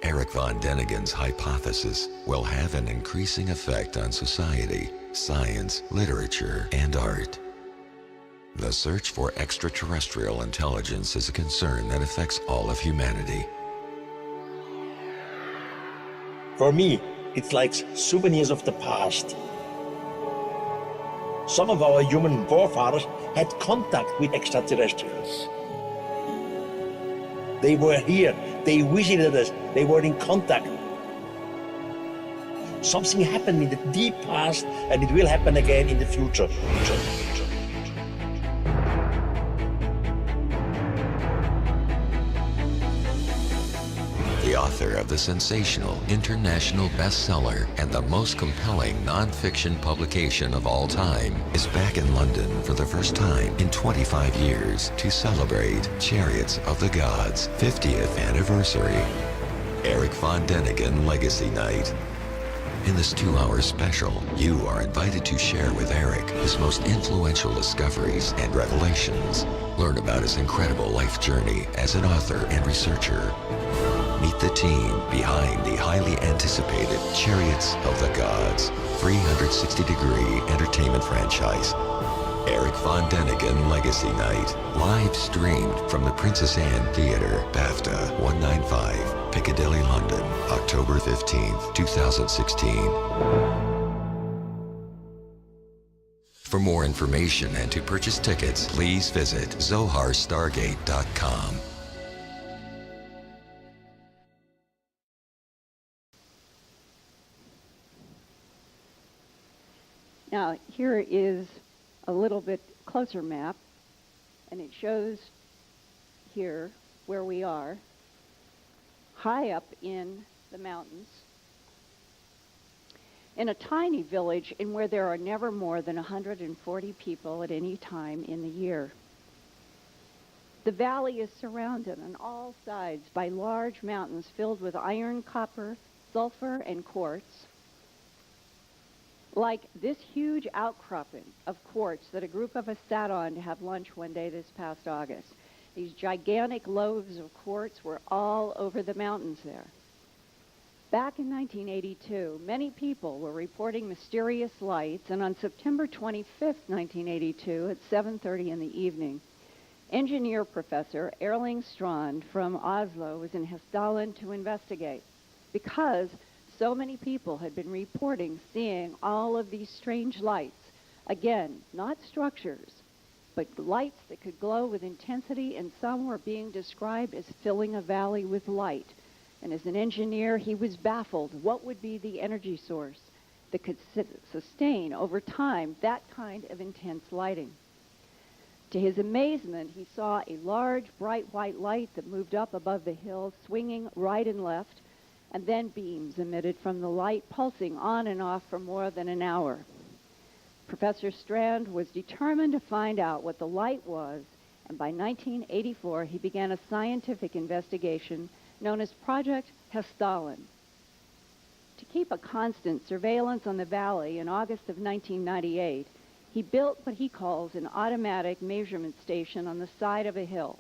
Eric von Däniken's hypothesis will have an increasing effect on society, science, literature, and art. The search for extraterrestrial intelligence is a concern that affects all of humanity. For me, it's like souvenirs of the past. Some of our human forefathers had contact with extraterrestrials. They were here, they visited us, they were in contact. Something happened in the deep past, and it will happen again in the future. The author of the sensational international bestseller and the most compelling non-fiction publication of all time is back in London for the first time in 25 years to celebrate Chariots of the Gods' 50th anniversary. Eric von Däniken Legacy Night. In this 2-hour special, you are invited to share with Eric his most influential discoveries and revelations. Learn about his incredible life journey as an author and researcher. Meet the team behind the highly anticipated Chariots of the Gods 360-degree entertainment franchise. Eric von Däniken Legacy Night, live streamed from the Princess Anne Theatre, BAFTA 195, Piccadilly, London, October 15th, 2016. For more information and to purchase tickets, please visit zoharstargate.com. Now, here is a little bit closer map, and it shows here where we are, high up in the mountains, in a tiny village in where there are never more than 140 people at any time in the year. The valley is surrounded on all sides by large mountains filled with iron, copper, sulfur, and quartz. Like this huge outcropping of quartz that a group of us sat on to have lunch one day this past August. These gigantic loaves of quartz were all over the mountains there. Back in 1982, many people were reporting mysterious lights, and on September 25th, 1982, at 7:30 in the evening, engineer professor Erling Strand from Oslo was in Hessdalen to investigate because so many people had been reporting seeing all of these strange lights. Again, not structures, but lights that could glow with intensity, and some were being described as filling a valley with light. And as an engineer, he was baffled. What would be the energy source that could sustain over time that kind of intense lighting? To his amazement, he saw a large, bright white light that moved up above the hill, swinging right and left, and then beams emitted from the light, pulsing on and off for more than an hour. Professor Strand was determined to find out what the light was, and by 1984 he began a scientific investigation known as Project Hessdalen. To keep a constant surveillance on the valley, in August of 1998, he built what he calls an automatic measurement station on the side of a hill.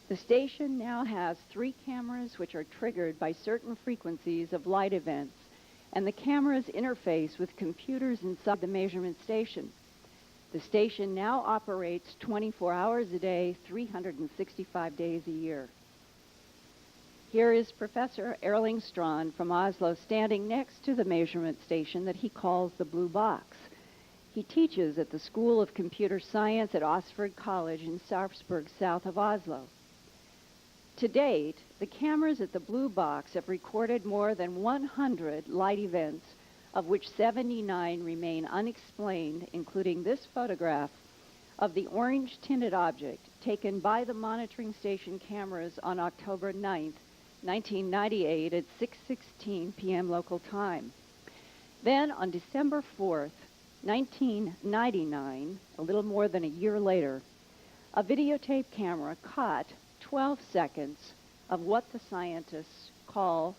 The station now has 3 cameras which are triggered by certain frequencies of light events, and the cameras interface with computers inside the measurement station. The station now operates 24 hours a day, 365 days a year. Here is Professor Erling Strand from Oslo standing next to the measurement station that he calls the Blue Box. He teaches at the School of Computer Science at Oxford College in Sarpsborg, south of Oslo. To date, the cameras at the Blue Box have recorded more than 100 light events, of which 79 remain unexplained, including this photograph of the orange-tinted object taken by the monitoring station cameras on October 9th, 1998 at 6:16 p.m. local time. Then on December 4th, 1999, a little more than a year later, a videotape camera caught 12 seconds of what the scientists call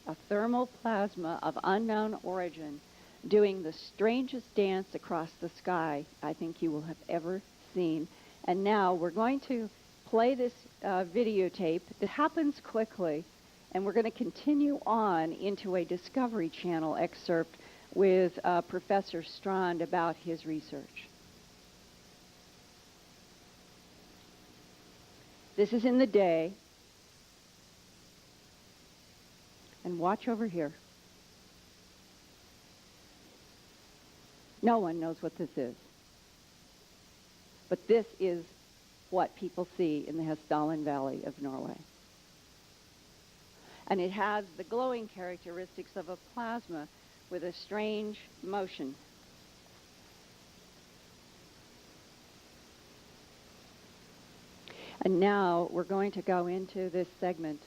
a thermal plasma of unknown origin doing the strangest dance across the sky I think you will have ever seen. And now we're going to play this videotape. It happens quickly, And we're going to continue on into a Discovery Channel excerpt with Professor Strand about his research. This is in the day. And watch over here. No one knows what this is. But this is what people see in the Hessdalen Valley of Norway. And it has the glowing characteristics of a plasma with a strange motion. And now we're going to go into this segment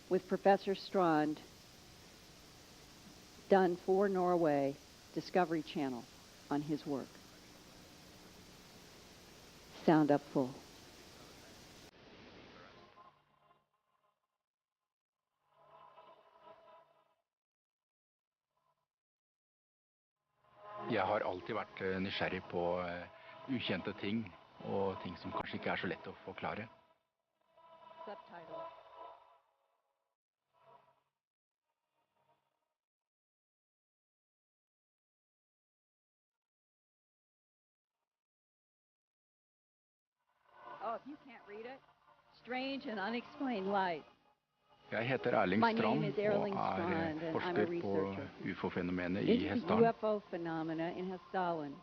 with Professor Strand, done for Norway Discovery Channel on his work. Sound up full. Jeg har alltid vært nysgjerrig på ukjente ting, og ting som kanskje ikke er så lett å forklare. Subtitle. Oh, if you can't read it, strange and unexplained light. Jeg heter Erling My name Strand, is Erling og Strand, and I'm a forsker på researcher UFO-fenomenet i into the Hessdalen. UFO phenomena in Hessdalen.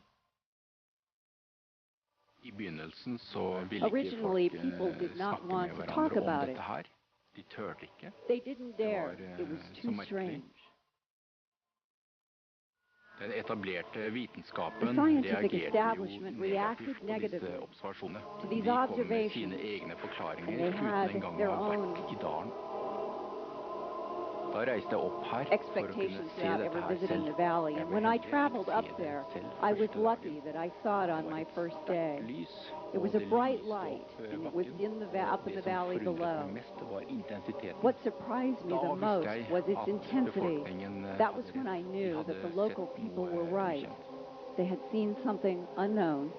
I begynnelsen så ville ikke Originally, folk people did not snakke want med to talk hverandre om about it. dette her. De tørte ikke. They didn't dare. var, It was så too merkelig. strange. Den etablerte The vitenskapen scientific reagerte jo establishment reacted negativt på negatively disse observasjonene. to these De kom med observations, sine egne and forklaringer they had uten engang their å ha own vært i dalen. Da reiste jeg opp her for å kunne expectations se without dette ever her visiting the selv. valley. Jeg And ble when I heldig å traveled se up det there, selv I was første lucky dagen. that I saw it on Det var my et first sterkt day. lys, It was og a det bright lyste light, opp and it was bakken. in the up in the Det som valley forundret below. meg mest, det var intensiteten. What surprised me Da the husker most jeg was its at intensity. befolkningen That was hadde when I rett. De knew hadde that the local sett people noe were right. ukjent. They had seen something unknown.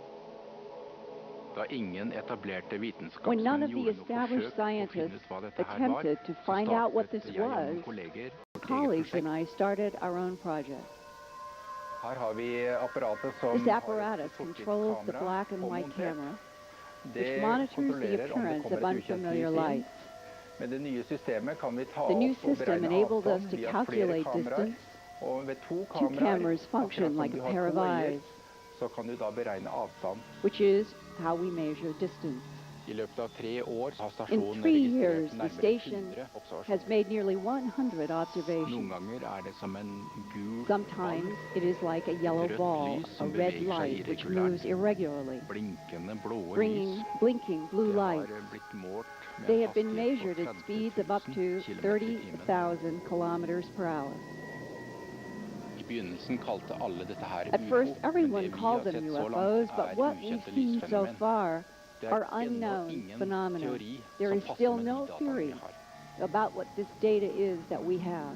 Da ingen etablerte When vitenskapsmenn none of the gjorde noe established forsøk på å finne scientists ut hva dette her var, attempted to så find out what this startet jeg og noen was, kolleger vårt eget colleagues and prosjekt. I started our own project. Her har vi apparatet som This har apparatus et sort-hvitt controls the kamera black and white påmontert. camera, Det which monitors the kontrollerer om det appearance of kommer et ukjent unfamiliar lys inn. lights. Med det nye systemet kan vi ta The new opp og system beregne enabled us avstand to via flere calculate kameraer. distance. Og ved to Two kameraer, cameras function akkurat som like du a har pair of to øyer, eyes, så kan du da beregne avstand. which is how we measure distance. I løpet av 3 år har In stasjonen 3 years, registrert the nærmere station 100 has observasjoner. made nearly 100 Noen observations. ganger er det som en gul Sometimes it is like a yellow rødt ball, lys a som red beveger seg light which irregulært. moves irregularly, Blinkende blå bringing lys. blinking blue Det har light. blitt målt med They en have been hastighet measured på at speeds of 30 up 000 to kilometer i timen. 30,000 kilometers per hour. I begynnelsen kalte alle dette her At first, UFO, men everyone det vi called har them sett så UFOs, langt but er what we ukjente see so lysfenomen. far Det are er ennå unknown ingen phenomena. teori There som is passer still med no de dataene vi theory har. about what this data is that we have.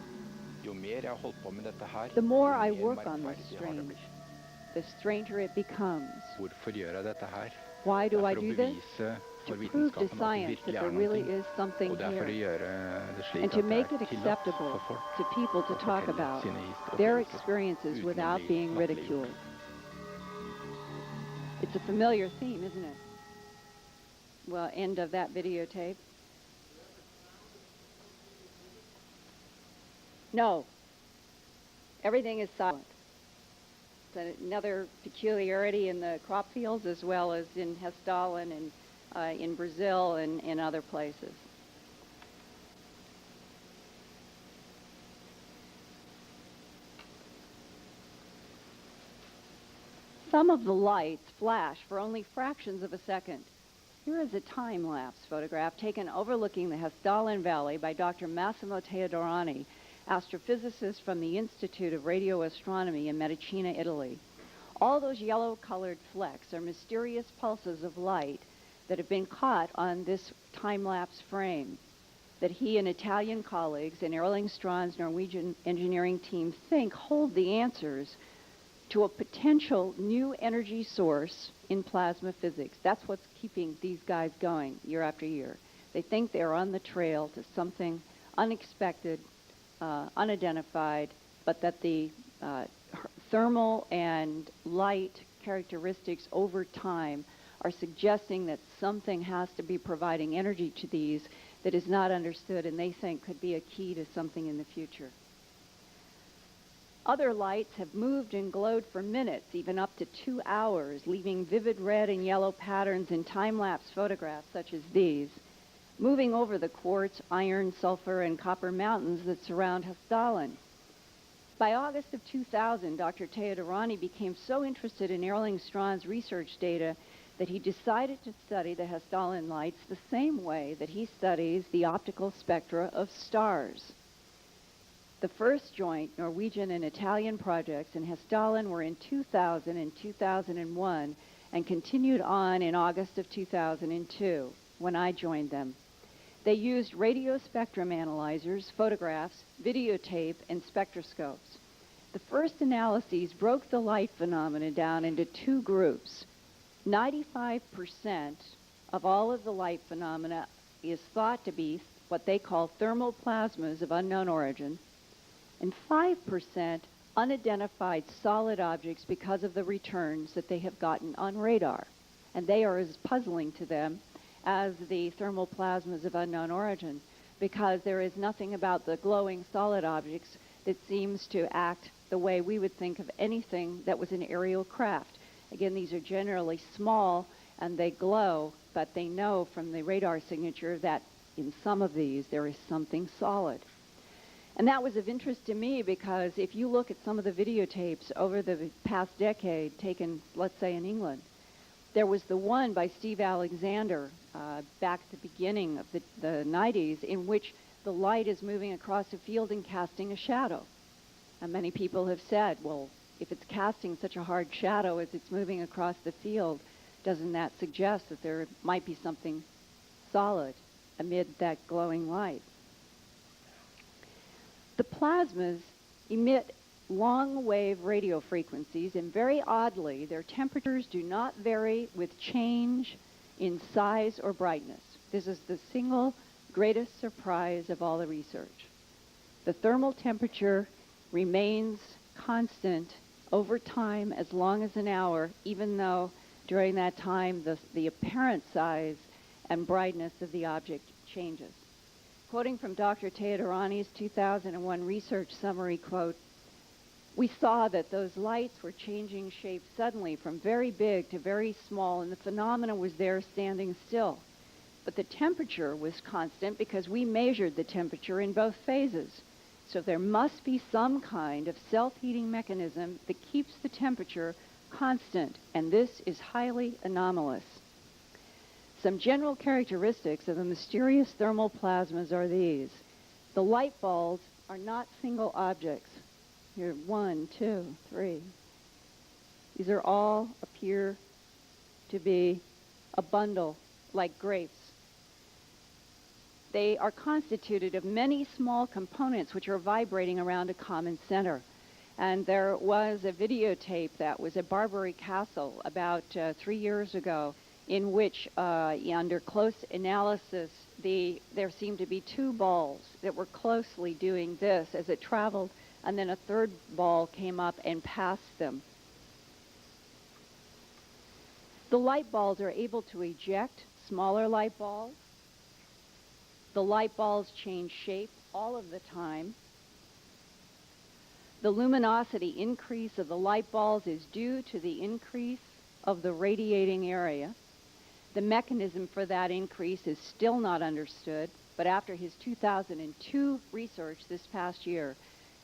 Jo mer jeg har holdt på med dette her, The more I jo mer work on this merkverdig har det strange, blitt. the stranger it becomes. Hvorfor gjør jeg dette her? Why Det do er I for å do this? bevise for To prove to vitenskapen at det science that virkelig there er really noe. is something Og det er for å here, gjøre det slik and to at det make er it tillatt acceptable for folk to people to å talk fortelle about sine their opplevelser experiences uten å without bli being latterliggjort. ridiculed. It's a familiar theme, isn't it? Well, end of that videotape. No. Everything is silent. It's another peculiarity in the crop fields as well as in Hessdalen and in Brazil and in other places. Some of the lights flash for only fractions of a second. Here is a time-lapse photograph taken overlooking the Hessdalen Valley by Dr. Massimo Teodorani, astrophysicist from the Institute of Radio Astronomy in Medicina, Italy. All those yellow-colored flecks are mysterious pulses of light that have been caught on this time-lapse frame that he and Italian colleagues and Erling Strand's Norwegian engineering team think hold the answers to a potential new energy source in plasma physics. That's what's keeping these guys going year after year. They think they're on the trail to something unexpected, unidentified, but that the thermal and light characteristics over time are suggesting that something has to be providing energy to these that is not understood and they think could be a key to something in the future. Other lights have moved and glowed for minutes, even up to 2 hours, leaving vivid red and yellow patterns in time-lapse photographs such as these, moving over the quartz, iron, sulfur, and copper mountains that surround Hessdalen. By August of 2000, Dr. Teodoranyi became so interested in Erling Strahn's research data that he decided to study the Hessdalen lights the same way that he studies the optical spectra of stars. The first joint Norwegian and Italian projects in Hessdalen were in 2000 and 2001 and continued on in August of 2002 when I joined them. They used radio spectrum analyzers, photographs, videotape, and spectroscopes. The first analyses broke the light phenomena down into two groups. 95% of all of the light phenomena is thought to be what they call thermal plasmas of unknown origin, and 5% unidentified solid objects because of the returns that they have gotten on radar. And they are as puzzling to them as the thermal plasmas of unknown origin, because there is nothing about the glowing solid objects that seems to act the way we would think of anything that was an aerial craft. Again, these are generally small and they glow, but they know from the radar signature that in some of these there is something solid. And that was of interest to me because if you look at some of the videotapes over the past decade taken, let's say, in England, there was the one by Steve Alexander back at the beginning of the 90s in which the light is moving across a field and casting a shadow. And many people have said, well, if it's casting such a hard shadow as it's moving across the field, doesn't that suggest that there might be something solid amid that glowing light? The plasmas emit long-wave radio frequencies, and very oddly, their temperatures do not vary with change in size or brightness. This is the single greatest surprise of all the research. The thermal temperature remains constant over time as long as an hour, even though during that time the apparent size and brightness of the object changes. Quoting from Dr. Teodoranyi's 2001 research summary, quote, "We saw that those lights were changing shape suddenly from very big to very small, and the phenomena was there standing still. But the temperature was constant because we measured the temperature in both phases. So there must be some kind of self-heating mechanism that keeps the temperature constant, and this is highly anomalous. Some general characteristics of the mysterious thermal plasmas are these. The light balls are not single objects. Here, 1, 2, 3. These are all appear to be a bundle like grapes. They are constituted of many small components which are vibrating around a common center. And there was a videotape that was at Barbary Castle about 3 years ago in which, under close analysis, there seemed to be two balls that were closely doing this as it traveled, and then a third ball came up and passed them. The light balls are able to eject smaller light balls. The light balls change shape all of the time. The luminosity increase of the light balls is due to the increase of the radiating area. The mechanism for that increase is still not understood, but after his 2002 research this past year,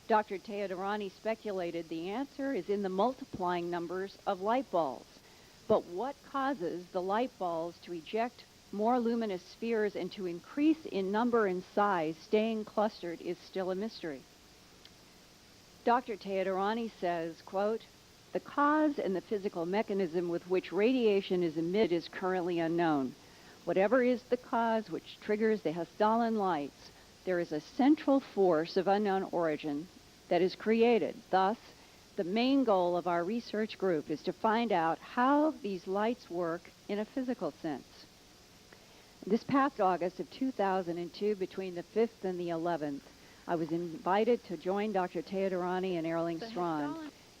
Dr. Teodoranyi speculated the answer is in the multiplying numbers of light balls. But what causes the light balls to eject more luminous spheres and to increase in number and size, staying clustered, is still a mystery. Dr. Teodoranyi says, quote, "The cause and the physical mechanism with which radiation is emitted is currently unknown. Whatever is the cause which triggers the Hessdalen lights, there is a central force of unknown origin that is created. Thus, the main goal of our research group is to find out how these lights work in a physical sense." This past August of 2002, between the 5th and the 11th, I was invited to join Dr. Theodorani and Erling Strand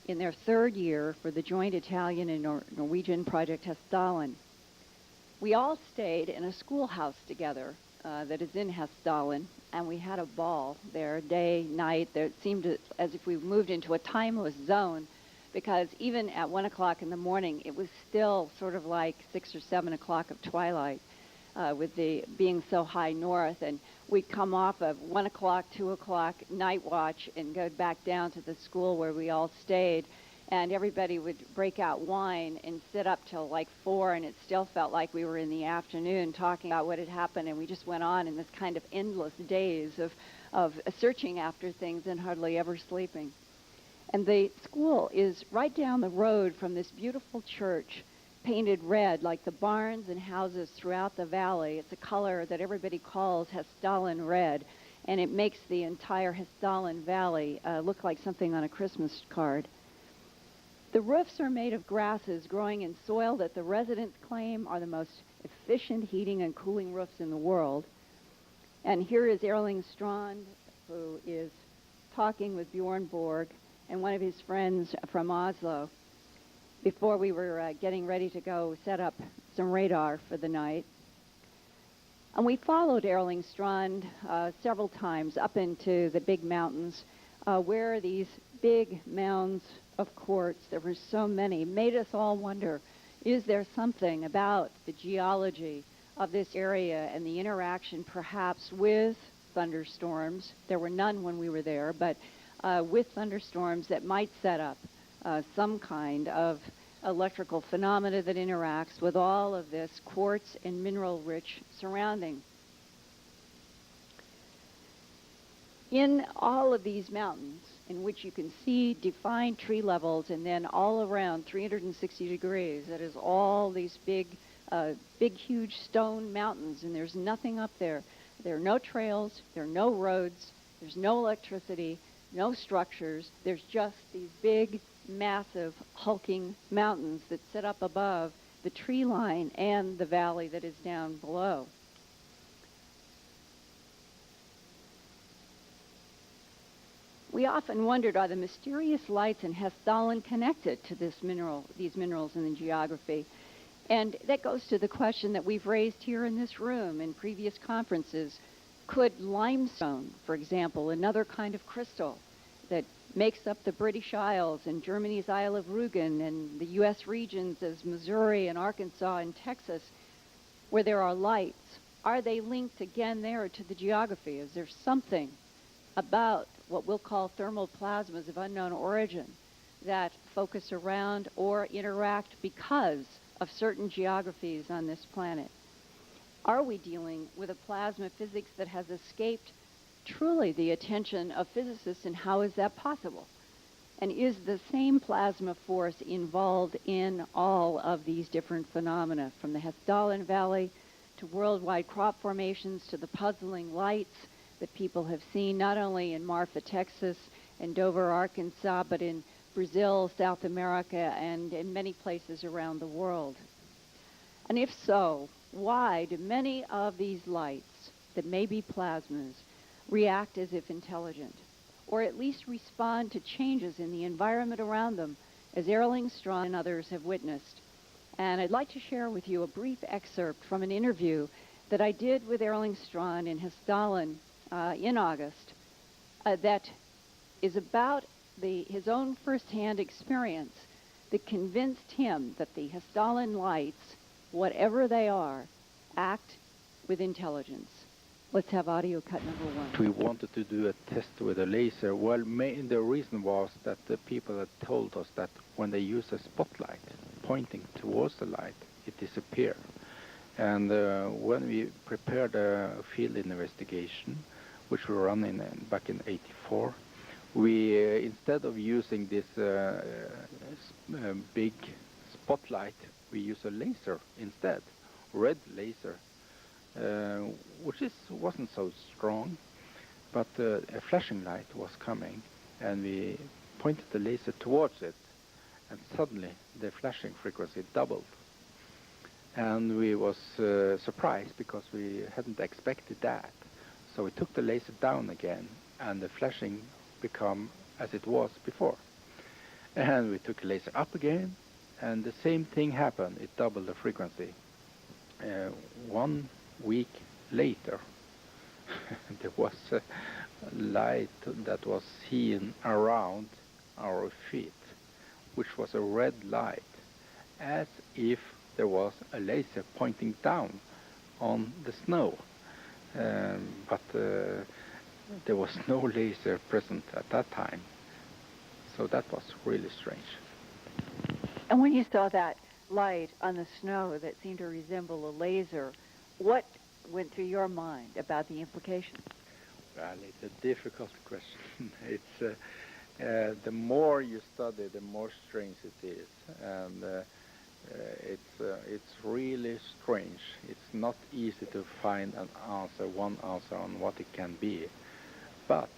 in their third year for the joint Italian and Norwegian project Hessdalen. We all stayed in a schoolhouse together that is in Hessdalen, and we had a ball there day, night. It seemed as if we moved into a timeless zone, because even at 1 o'clock in the morning, it was still sort of like 6 or 7 o'clock of twilight, with the being so high north. And we'd come off of 1 o'clock, 2 o'clock night watch and go back down to the school where we all stayed. And everybody would break out wine and sit up till like 4, and it still felt like we were in the afternoon talking about what had happened. And we just went on in this kind of endless days of searching after things and hardly ever sleeping. And the school is right down the road from this beautiful church, painted red like the barns and houses throughout the valley. It's a color that everybody calls Hessdalen red, and it makes the entire Hessdalen valley look like something on a Christmas card. The roofs are made of grasses growing in soil that the residents claim are the most efficient heating and cooling roofs in the world. And here is Erling Strand, who is talking with Bjorn Borg and one of his friends from Oslo before we were getting ready to go set up some radar for the night. And we followed Erling Strand several times up into the big mountains, where these big mounds of quartz, there were so many, made us all wonder, is there something about the geology of this area and the interaction perhaps with thunderstorms? There were none when we were there, but with thunderstorms that might set up some kind of electrical phenomena that interacts with all of this quartz and mineral-rich surrounding. In all of these mountains, in which you can see defined tree levels, and then all around 360 degrees, that is all these big, huge stone mountains, and there's nothing up there. There are no trails, there are no roads, there's no electricity, no structures. There's just these big, massive, hulking mountains that sit up above the tree line and the valley that is down below. We often wondered, are the mysterious lights in Hessdalen connected to these minerals in the geography? And that goes to the question that we've raised here in this room in previous conferences. Could limestone, for example, another kind of crystal that makes up the British Isles and Germany's Isle of Rügen and the U.S. regions as Missouri and Arkansas and Texas, where there are lights, are they linked again there to the geography? Is there something about what we'll call thermal plasmas of unknown origin that focus around or interact because of certain geographies on this planet? Are we dealing with a plasma physics that has escaped truly the attention of physicists, and how is that possible? And is the same plasma force involved in all of these different phenomena, from the Hessdalen Valley to worldwide crop formations to the puzzling lights that people have seen not only in Marfa, Texas, and Dover, Arkansas, but in Brazil, South America, and in many places around the world? And if so, why do many of these lights that may be plasmas react as if intelligent, or at least respond to changes in the environment around them, as Erling Strand and others have witnessed? And I'd like to share with you a brief excerpt from an interview that I did with Erling Strand in Hessdalen in August that is about his own first-hand experience that convinced him that the Hessdalen lights, whatever they are, act with intelligence. Let's have audio cut number 1. We wanted to do a test with a laser. Well, the reason was that the people had told us that when they use a spotlight pointing towards the light, it disappears. And when we prepared a field investigation, which we ran back in '84, we instead of using this big spotlight, we use a laser instead, red laser, which wasn't so strong, but a flashing light was coming, and we pointed the laser towards it, and suddenly the flashing frequency doubled. And we was surprised because we hadn't expected that. So we took the laser down again, and the flashing become as it was before. And we took the laser up again, and the same thing happened. It doubled the frequency. 1 week later, there was a light that was seen around our feet, which was a red light, as if there was a laser pointing down on the snow. But there was no laser present at that time. So that was really strange. And when you saw that light on the snow that seemed to resemble a laser, what went through your mind about the implications? Well, it's a difficult question. It's the more you study, the more strange it is, and it's really strange. It's not easy to find one answer on what it can be, but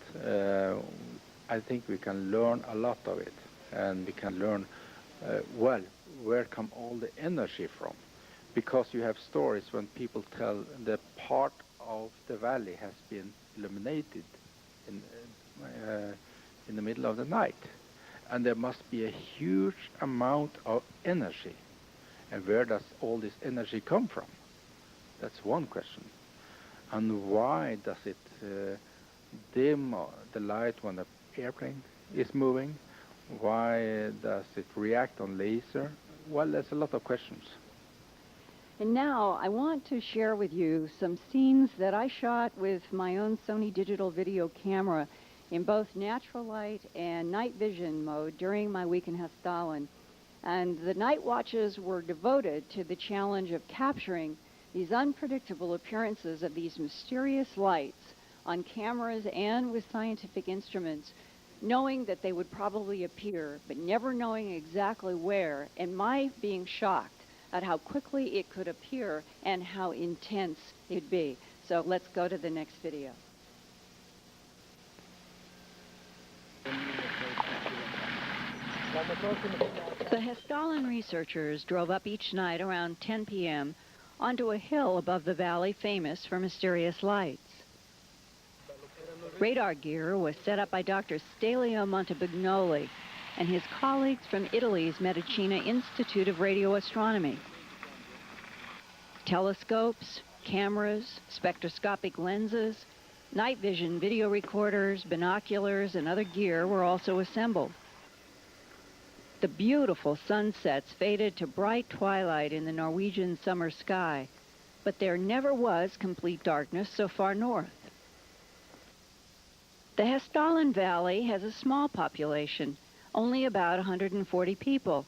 I think we can learn a lot of it, and we can learn well, where come all the energy from? Because you have stories when people tell the part of the valley has been illuminated in the middle of the night, and there must be a huge amount of energy. And where does all this energy come from? That's one question. And why does it dim the light when the airplane is moving? Why does it react on laser? Well, there's a lot of questions. And now I want to share with you some scenes that I shot with my own Sony digital video camera in both natural light and night vision mode during my week in Hessdalen. And the night watches were devoted to the challenge of capturing these unpredictable appearances of these mysterious lights on cameras and with scientific instruments, knowing that they would probably appear, but never knowing exactly where, and my being shocked at how quickly it could appear and how intense it'd be. So let's go to the next video. The Hessdalen researchers drove up each night around 10 p.m. onto a hill above the valley famous for mysterious lights. Radar gear was set up by Dr. Stelio Montebignoli and his colleagues from Italy's Medicina Institute of Radio Astronomy. Telescopes, cameras, spectroscopic lenses, night vision video recorders, binoculars, and other gear were also assembled. The beautiful sunsets faded to bright twilight in the Norwegian summer sky, but there never was complete darkness so far north. The Hessdalen Valley has a small population, only about 140 people.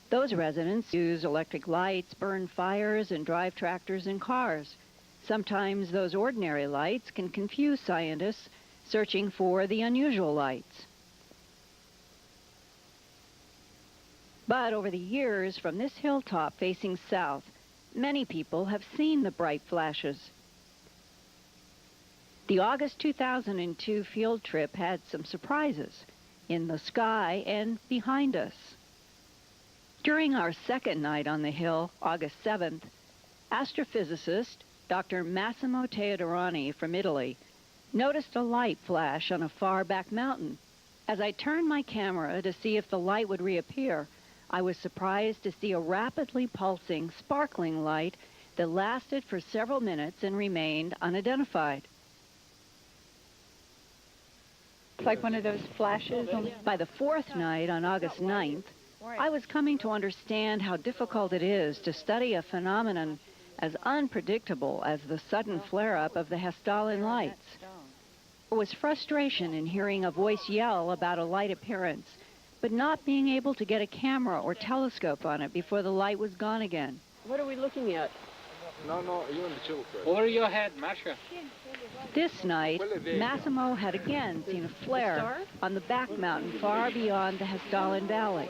Those residents use electric lights, burn fires, and drive tractors and cars. Sometimes those ordinary lights can confuse scientists searching for the unusual lights. But over the years, from this hilltop facing south, many people have seen the bright flashes. The August 2002 field trip had some surprises in the sky and behind us. During our second night on the hill, August 7th, astrophysicist Dr. Massimo Teodorani from Italy noticed a light flash on a far back mountain. As I turned my camera to see if the light would reappear, I was surprised to see a rapidly pulsing, sparkling light that lasted for several minutes and remained unidentified. It's like one of those flashes. By the fourth night, on August 9th, I was coming to understand how difficult it is to study a phenomenon as unpredictable as the sudden flare-up of the Hessdalen lights. There was frustration in hearing a voice yell about a light appearance, but not being able to get a camera or telescope on it before the light was gone again. What are we looking at? Over your head, Masha. This night, Massimo had again seen a flare on the back mountain far beyond the Hessdalen Valley.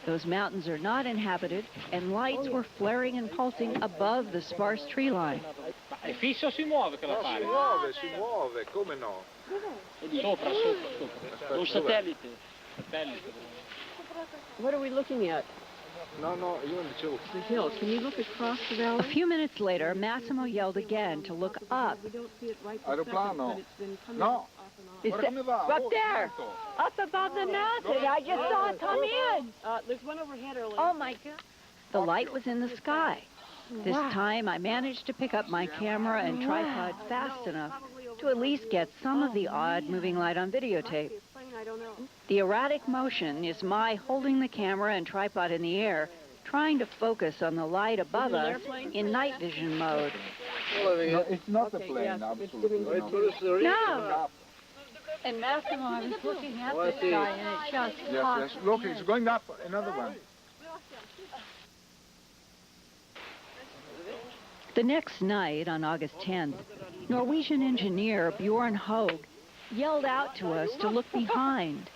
Those mountains are not inhabited, and lights were flaring and pulsing above the sparse tree line. Il fisso si muove quella parte. Si muove, come no? Sopra. Un satellite. What are we looking at? No, you're in the hill. The hill. Can you look across the valley? A few minutes later, Massimo yelled again to look up. We don't see it right this Aeroplano. second, but it's been coming No. off and on. Guarda come va. Up Oh, there. certo. Up above the mountain. I just saw it come in. There's one overhead earlier. Oh, my God. The light was in the sky. This time, I managed to pick up my camera and tripod fast enough to at least get some of the odd moving light on videotape. I don't know. The erratic motion is my holding the camera and tripod in the air, trying to focus on the light above us in night vision mode. No, it's not a Okay, plane, yes, it's absolutely. giving No. No! And Massimo, I was looking at the sky and it just popped Yes. Look, it's going up. Another one. The next night, on August 10th, Norwegian engineer Bjorn Hogue yelled out to us to look behind.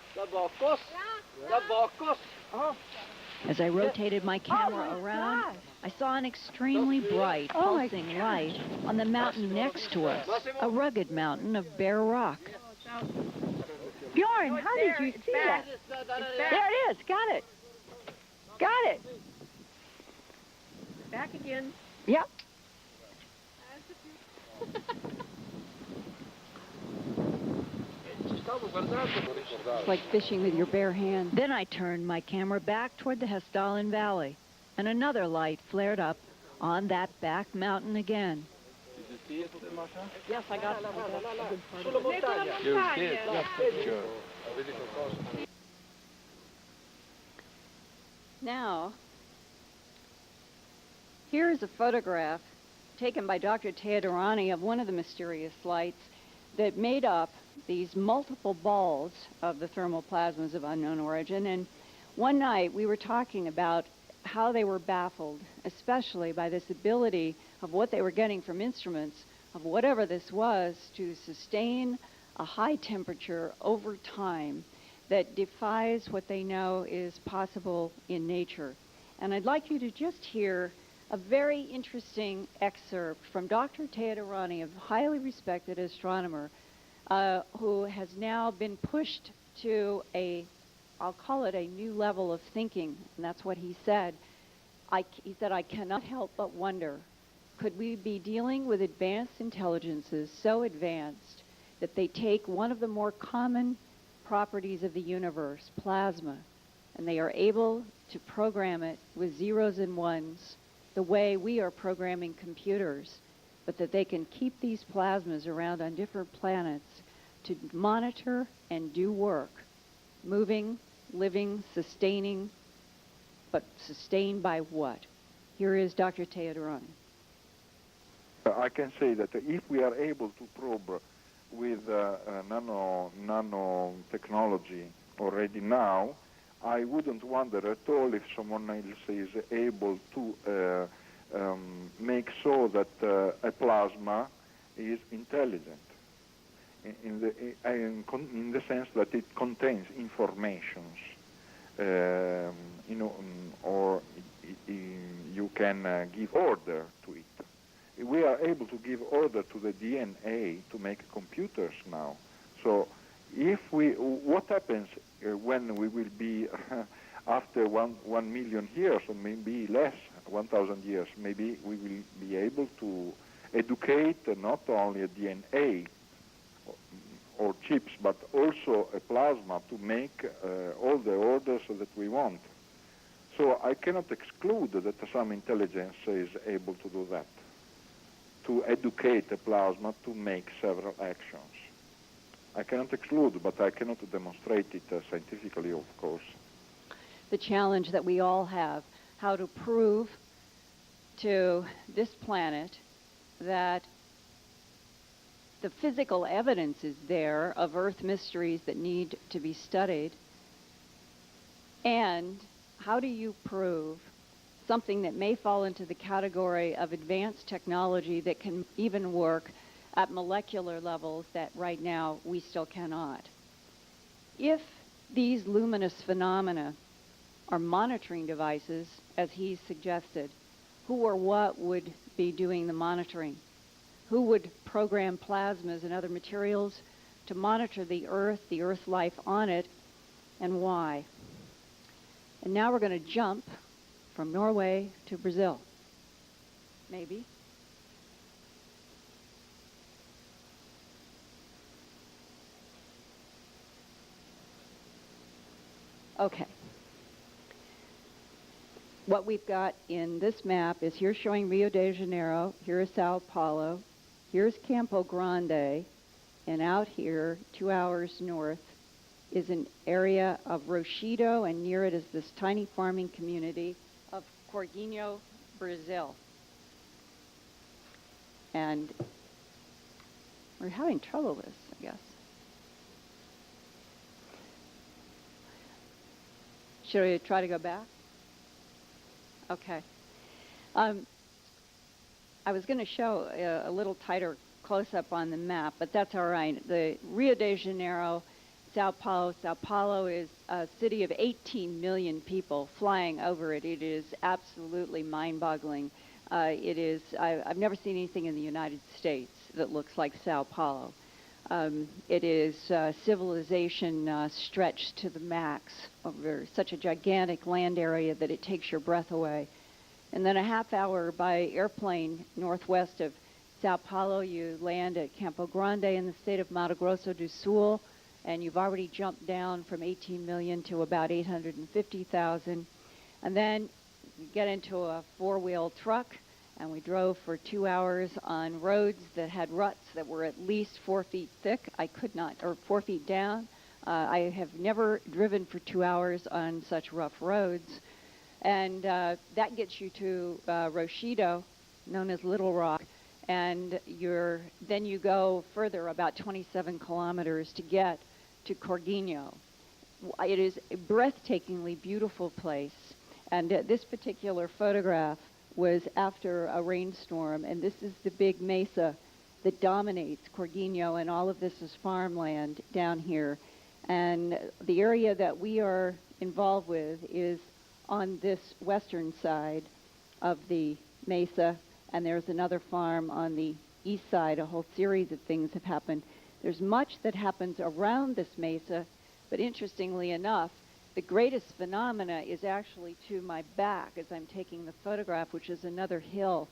As I rotated my camera around, I saw an extremely bright, pulsing light on the mountain next to us, a rugged mountain of bare rock. Bjorn, how did you see that? There it is. Got it. Got it. Back again. Yep. It's like fishing with your bare hand. Then I turned my camera back toward the Hessdalen Valley, and another light flared up on that back mountain again. Did you see it, Masha? Yes, I got it. You see it? Yes, sure. Now, here is a photograph taken by Dr. Teodorani of one of the mysterious lights that made up these multiple balls of the thermal plasmas of unknown origin. And one night we were talking about how they were baffled, especially by this ability of what they were getting from instruments of whatever this was to sustain a high temperature over time that defies what they know is possible in nature. And I'd like you to just hear a very interesting excerpt from Dr. Teodorani, a highly respected astronomer, who has now been pushed to I'll call it a new level of thinking, and that's what he said. He said, I cannot help but wonder, could we be dealing with advanced intelligences so advanced that they take one of the more common properties of the universe, plasma, and they are able to program it with zeros and ones the way we are programming computers, but that they can keep these plasmas around on different planets to monitor and do work, moving, living, sustaining, but sustained by what? Here is Dr. Teodorani. I can say that if we are able to probe with nanotechnology already now, I wouldn't wonder at all if someone else is able to make so that a plasma is intelligent, in the sense that it contains informations, or you can give order to it. We are able to give order to the DNA to make computers now. So what happens when we will be after 1 million years, or maybe less, 1,000 years, maybe we will be able to educate not only a DNA or chips, but also a plasma to make all the orders that we want. So I cannot exclude that some intelligence is able to do that, to educate a plasma to make several actions. I cannot exclude, but I cannot demonstrate it scientifically, of course. The challenge that we all have, how to prove to this planet that the physical evidence is there of Earth mysteries that need to be studied, and how do you prove something that may fall into the category of advanced technology that can even work at molecular levels that right now we still cannot? If these luminous phenomena are monitoring devices, as he suggested, who or what would be doing the monitoring? Who would program plasmas and other materials to monitor the Earth life on it, and why? And now we're going to jump from Norway to Brazil. Maybe. Okay. What we've got in this map is here showing Rio de Janeiro, here is Sao Paulo, here's Campo Grande, and out here, 2 hours north, is an area of Rochedo, and near it is this tiny farming community of Corguinho, Brazil. And we're having trouble with this, I guess. Should we try to go back? Okay. I was going to show a little tighter close-up on the map, but that's all right. The Rio de Janeiro, Sao Paulo is a city of 18 million people flying over it. It is absolutely mind-boggling. I've never seen anything in the United States that looks like Sao Paulo. It is civilization stretched to the max over such a gigantic land area that it takes your breath away. And then a half hour by airplane northwest of Sao Paulo, you land at Campo Grande in the state of Mato Grosso do Sul, and you've already jumped down from 18 million to about 850,000. And then you get into a four-wheel truck, and we drove for 2 hours on roads that had ruts that were at least 4 feet thick. I could not, or 4 feet down. I have never driven for 2 hours on such rough roads. And that gets you to Rochedo, known as Little Rock. And then you go further, about 27 kilometers, to get to Corguinho. It is a breathtakingly beautiful place. And this particular photograph was after a rainstorm, and this is the big mesa that dominates Corguinho, and all of this is farmland down here. And the area that we are involved with is on this western side of the mesa, and there's another farm on the east side. A whole series of things have happened. There's much that happens around this mesa, but interestingly enough, the greatest phenomena is actually to my back as I'm taking the photograph, which is another hill.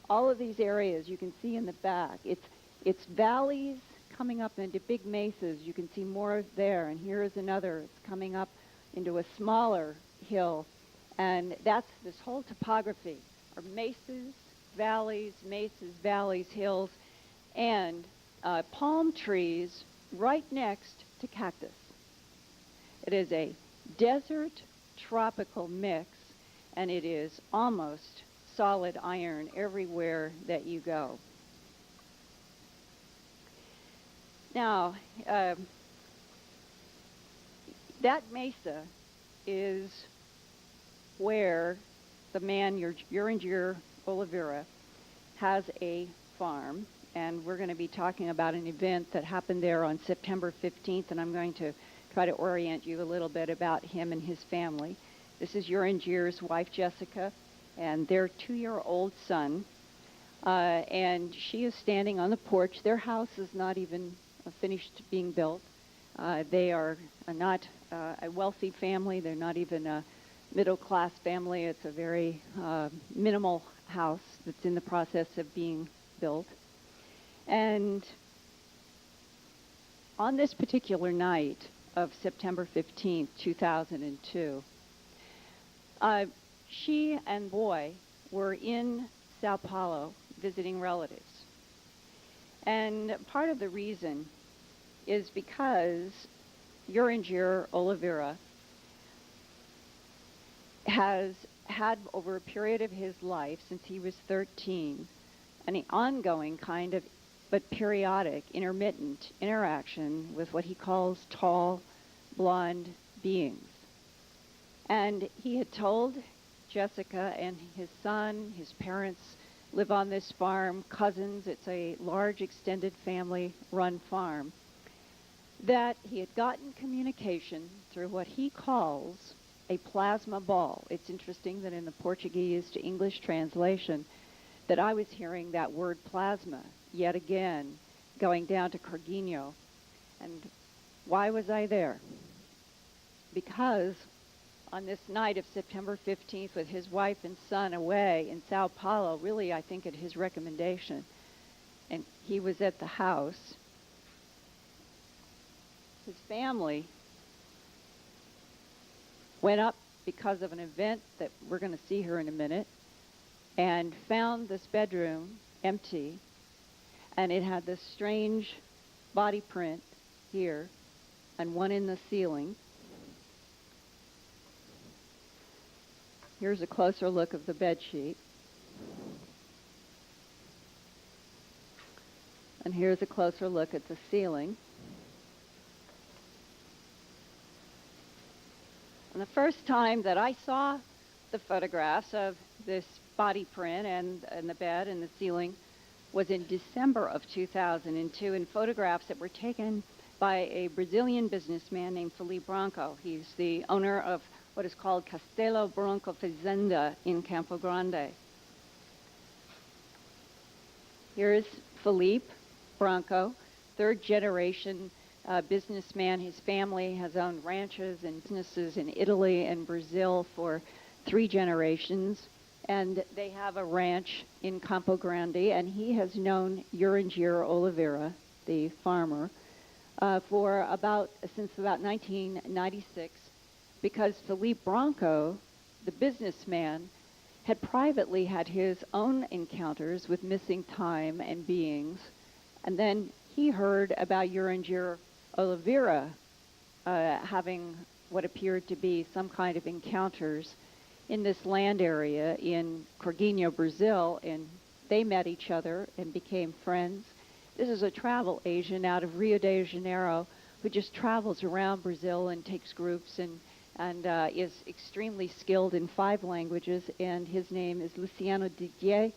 All of these areas you can see in the back. It's valleys coming up into big mesas. You can see more there, and here is another. It's coming up into a smaller hill, and that's this whole topography are mesas, valleys, hills, and palm trees right next to cactus. It is a desert tropical mix, and it is almost solid iron everywhere that you go. Now, that mesa is where the man, Uringer Oliveira, has a farm, and we're going to be talking about an event that happened there on September 15th, and I'm going to try to orient you a little bit about him and his family. This is Uringer's wife, Jessica, and their 2-year-old son, and she is standing on the porch. Their house is not even finished being built. They are not a wealthy family. They're not even a middle-class family. It's a very minimal house that's in the process of being built. And on this particular night of September 15th, 2002, she and boy were in Sao Paulo visiting relatives. And part of the reason is because Uringer Oliveira has had, over a period of his life since he was 13, an ongoing kind of, but periodic, intermittent interaction with what he calls tall, blonde beings. And he had told Jessica and his son, his parents live on this farm, cousins, it's a large extended family-run farm, that he had gotten communication through what he calls a plasma ball. It's interesting that in the Portuguese to English translation that I was hearing that word plasma yet again going down to Corguinho. And why was I there? Because on this night of September 15th with his wife and son away in Sao Paulo, really I think at his recommendation. And he was at the house. His family went up because of an event that we're going to see here in a minute, and found this bedroom empty, and it had this strange body print here and one in the ceiling. Here's a closer look of the bed sheet. And here's a closer look at the ceiling. And the first time that I saw the photographs of this body print and the bed and the ceiling was in December of 2002 in photographs that were taken by a Brazilian businessman named Felipe Branco. He's the owner of what is called Castelo Branco Fazenda in Campo Grande. Here's Felipe Branco, third generation businessman. His family has owned ranches and businesses in Italy and Brazil for 3 generations, and they have a ranch in Campo Grande, and he has known Urangir Oliveira, the farmer, since about 1996, because Felipe Branco, the businessman, had privately had his own encounters with missing time and beings, and then he heard about Urangir Oliveira having what appeared to be some kind of encounters in this land area in Corguinho, Brazil, and they met each other and became friends. This is a travel agent out of Rio de Janeiro who just travels around Brazil and takes groups and is extremely skilled in 5 languages, and his name is Luciano Didier,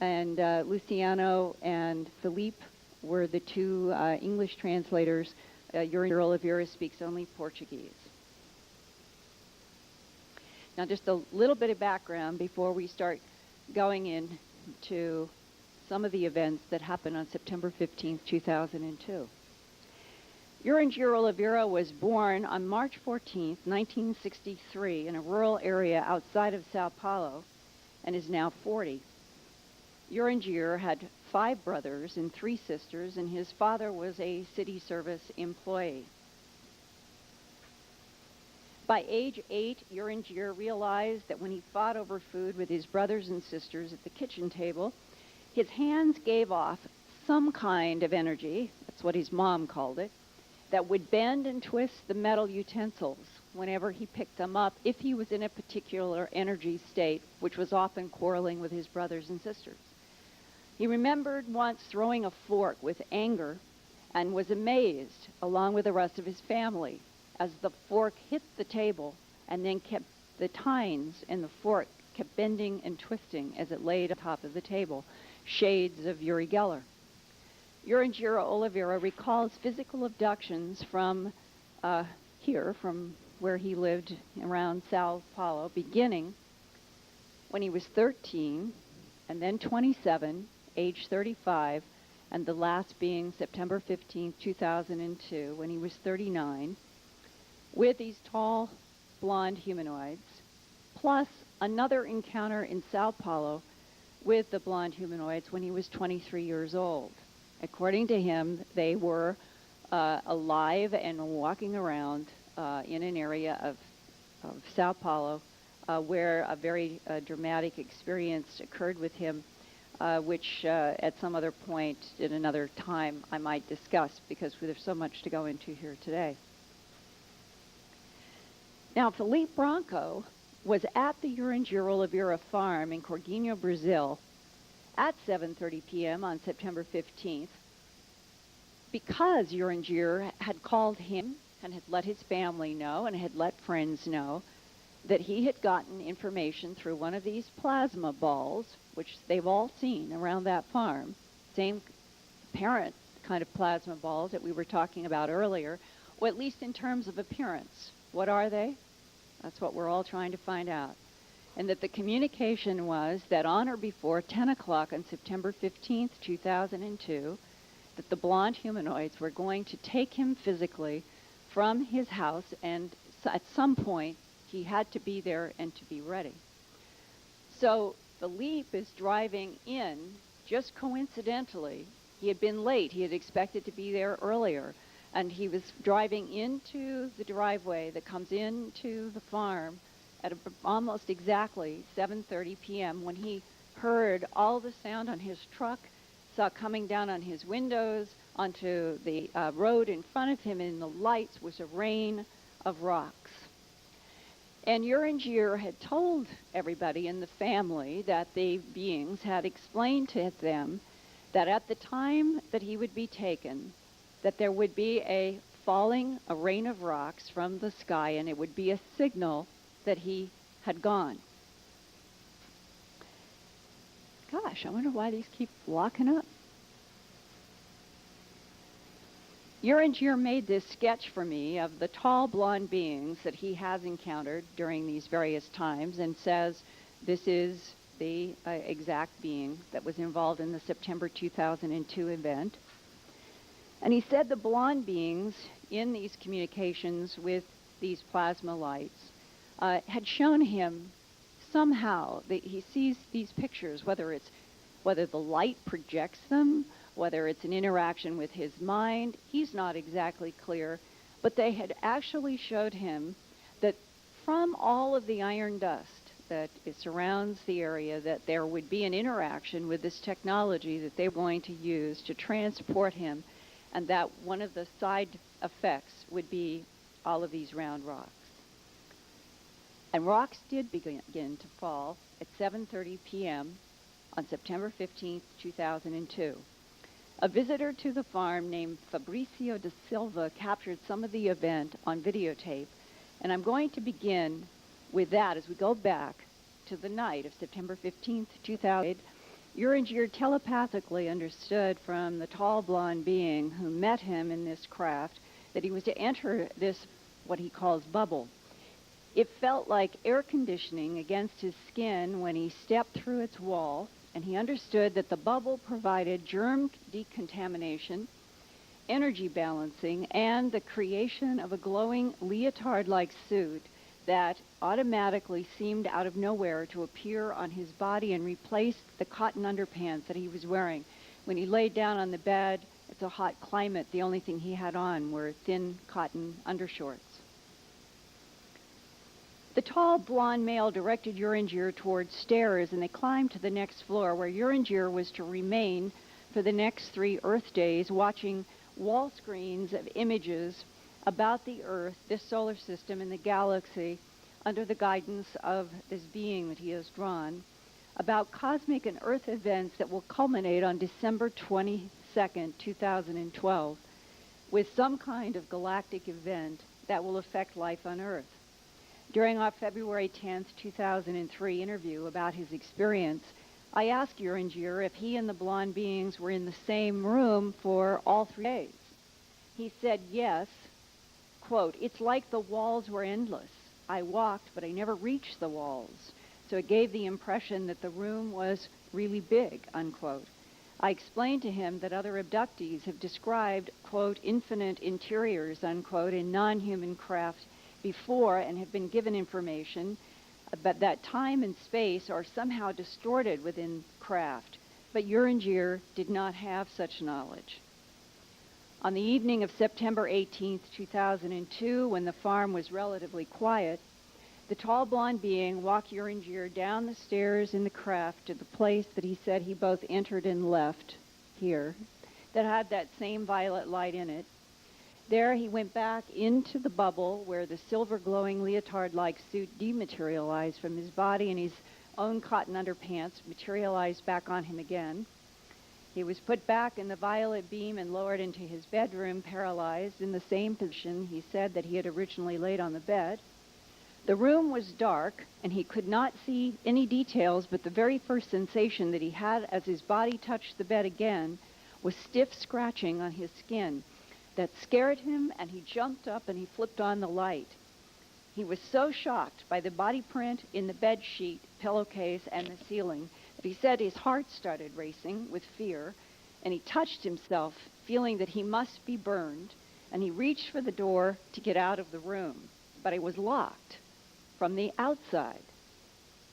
and Luciano and Felipe were the 2 English translators. Urangir Oliveira speaks only Portuguese. Now, just a little bit of background before we start going into some of the events that happened on September 15th, 2002. Urangir Oliveira was born on March 14th, 1963, in a rural area outside of Sao Paulo, and is now 40. Urangir had 5 brothers and 3 sisters, and his father was a city service employee. By age 8, Urangir realized that when he fought over food with his brothers and sisters at the kitchen table, his hands gave off some kind of energy, that's what his mom called it, that would bend and twist the metal utensils whenever he picked them up if he was in a particular energy state, which was often quarreling with his brothers and sisters. He remembered once throwing a fork with anger and was amazed, along with the rest of his family, as the fork hit the table and then kept the tines and the fork kept bending and twisting as it laid on top of the table, shades of Uri Geller. Urangir Oliveira recalls physical abductions from here, from where he lived around Sao Paulo, beginning when he was 13, and then 27, age 35, and the last being September 15, 2002, when he was 39, with these tall, blonde humanoids, plus another encounter in Sao Paulo with the blonde humanoids when he was 23 years old. According to him, they were alive and walking around in an area of Sao Paulo where a very dramatic experience occurred with him, which at some other point in another time I might discuss, because there's so much to go into here today. Now, Felipe Branco was at the Urangir Oliveira farm in Corguinho, Brazil, at 7:30 p.m. on September 15th, because Urangir had called him and had let his family know and had let friends know that he had gotten information through one of these plasma balls, which they've all seen around that farm, same parent kind of plasma balls that we were talking about earlier, or at least in terms of appearance. What are they? That's what we're all trying to find out. And that the communication was that on or before 10 o'clock on September 15th, 2002, that the blonde humanoids were going to take him physically from his house and at some point He had to be there and to be ready. So the Leap is driving in, just coincidentally. He had been late. He had expected to be there earlier. And he was driving into the driveway that comes into the farm at almost exactly 7:30 p.m. when he heard all the sound on his truck, saw coming down on his windows, onto the road in front of him, and in the lights was a rain of rocks. And Uringer had told everybody in the family that the beings had explained to them that at the time that he would be taken, that there would be a rain of rocks from the sky, and it would be a signal that he had gone. Gosh, I wonder why these keep locking up. Uringer made this sketch for me of the tall blonde beings that he has encountered during these various times, and says this is the exact being that was involved in the September 2002 event. And he said the blonde beings in these communications with these plasma lights had shown him somehow that he sees these pictures, whether the light projects them, whether it's an interaction with his mind, he's not exactly clear, but they had actually showed him that from all of the iron dust that surrounds the area, that there would be an interaction with this technology that they were going to use to transport him, and that one of the side effects would be all of these round rocks. And rocks did begin to fall at 7:30 p.m. on September 15, 2002. A visitor to the farm named Fabrizio da Silva captured some of the event on videotape, and I'm going to begin with that as we go back to the night of September 15, 2000. Uringer telepathically understood from the tall blonde being who met him in this craft that he was to enter this, what he calls, bubble. It felt like air conditioning against his skin when he stepped through its wall, and he understood that the bubble provided germ decontamination, energy balancing, and the creation of a glowing leotard-like suit that automatically seemed out of nowhere to appear on his body and replace the cotton underpants that he was wearing. When he laid down on the bed, it's a hot climate, the only thing he had on were thin cotton undershorts. The tall blonde male directed Uringer towards stairs, and they climbed to the next floor, where Uringer was to remain for the next 3 Earth days, watching wall screens of images about the Earth, this solar system, and the galaxy under the guidance of this being that he has drawn, about cosmic and Earth events that will culminate on December 22nd, 2012, with some kind of galactic event that will affect life on Earth. During our February 10th, 2003 interview about his experience, I asked Uringer if he and the blonde beings were in the same room for all 3 days. He said yes. Quote, "It's like the walls were endless. I walked, but I never reached the walls. So it gave the impression that the room was really big," unquote. I explained to him that other abductees have described, quote, "infinite interiors," unquote, in non-human craft before, and have been given information, but that time and space are somehow distorted within craft. But Uringer did not have such knowledge. On the evening of September 18, 2002, when the farm was relatively quiet, the tall blonde being walked Uringer down the stairs in the craft to the place that he said he both entered and left here, that had that same violet light in it. There he went back into the bubble where the silver glowing leotard-like suit dematerialized from his body, and his own cotton underpants materialized back on him again. He was put back in the violet beam and lowered into his bedroom, paralyzed in the same position he said that he had originally laid on the bed. The room was dark, and he could not see any details, but the very first sensation that he had as his body touched the bed again was stiff scratching on his skin. That scared him, and he jumped up and he flipped on the light. He was so shocked by the body print in the bed sheet, pillowcase, and the ceiling that he said his heart started racing with fear, and he touched himself, feeling that he must be burned, and he reached for the door to get out of the room, but it was locked. from the outside,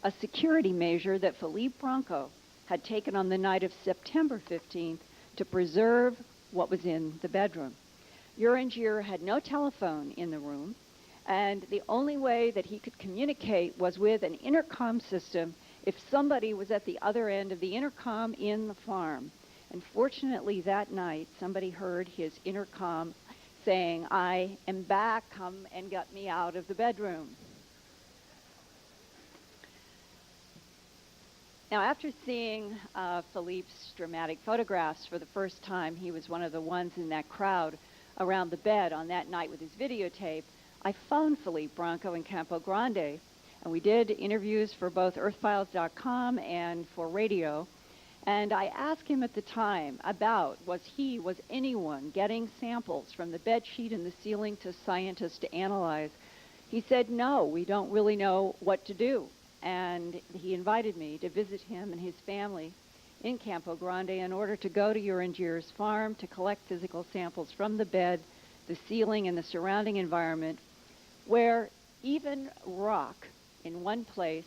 a security measure that Philippe Branco had taken on the night of September 15th to preserve what was in the bedroom. Uringer had no telephone in the room, and the only way that he could communicate was with an intercom system if somebody was at the other end of the intercom in the farm. And fortunately that night, somebody heard his intercom saying, "I am back, come and get me out of the bedroom." Now, after seeing Philippe's dramatic photographs for the first time, he was one of the ones in that crowd around the bed on that night with his videotape, I phoned Philippe Branco in Campo Grande, and we did interviews for both earthfiles.com and for radio. And I asked him at the time about was anyone getting samples from the bed sheet and the ceiling to scientists to analyze. He said, no, we don't really know what to do. And he invited me to visit him and his family in Campo Grande in order to go to Uringer's farm to collect physical samples from the bed, the ceiling, and the surrounding environment, where even rock in one place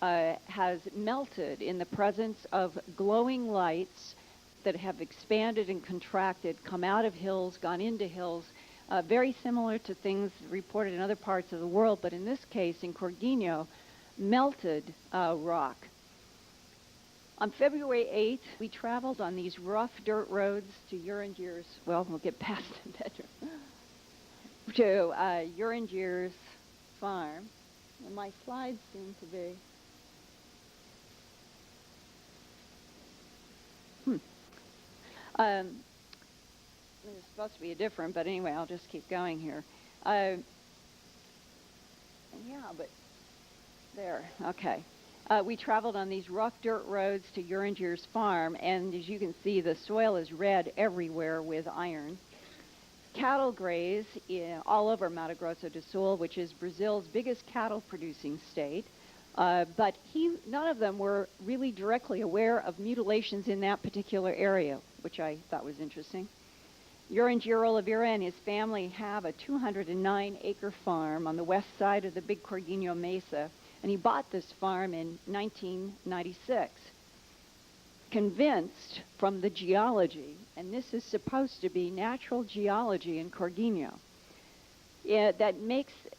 has melted in the presence of glowing lights that have expanded and contracted, come out of hills, gone into hills, very similar to things reported in other parts of the world, but in this case, in Corguinho, melted rock. On February 8th, we traveled on these rough dirt roads to Uringer's, well, we'll get past the bedroom, to Uringer's farm. And my slides seem to be... It's supposed to be different, but anyway, I'll just keep going here. Yeah, but there, okay. We traveled on these rough dirt roads to Uringer's farm, and as you can see, the soil is red everywhere with iron. Cattle graze all over Mato Grosso do Sul, which is Brazil's biggest cattle-producing state. But none of them were really directly aware of mutilations in that particular area, which I thought was interesting. Uringer Oliveira and his family have a 209-acre farm on the west side of the big Corguinho Mesa, and he bought this farm in 1996. Convinced from the geology, and this is supposed to be natural geology in Corguinho, that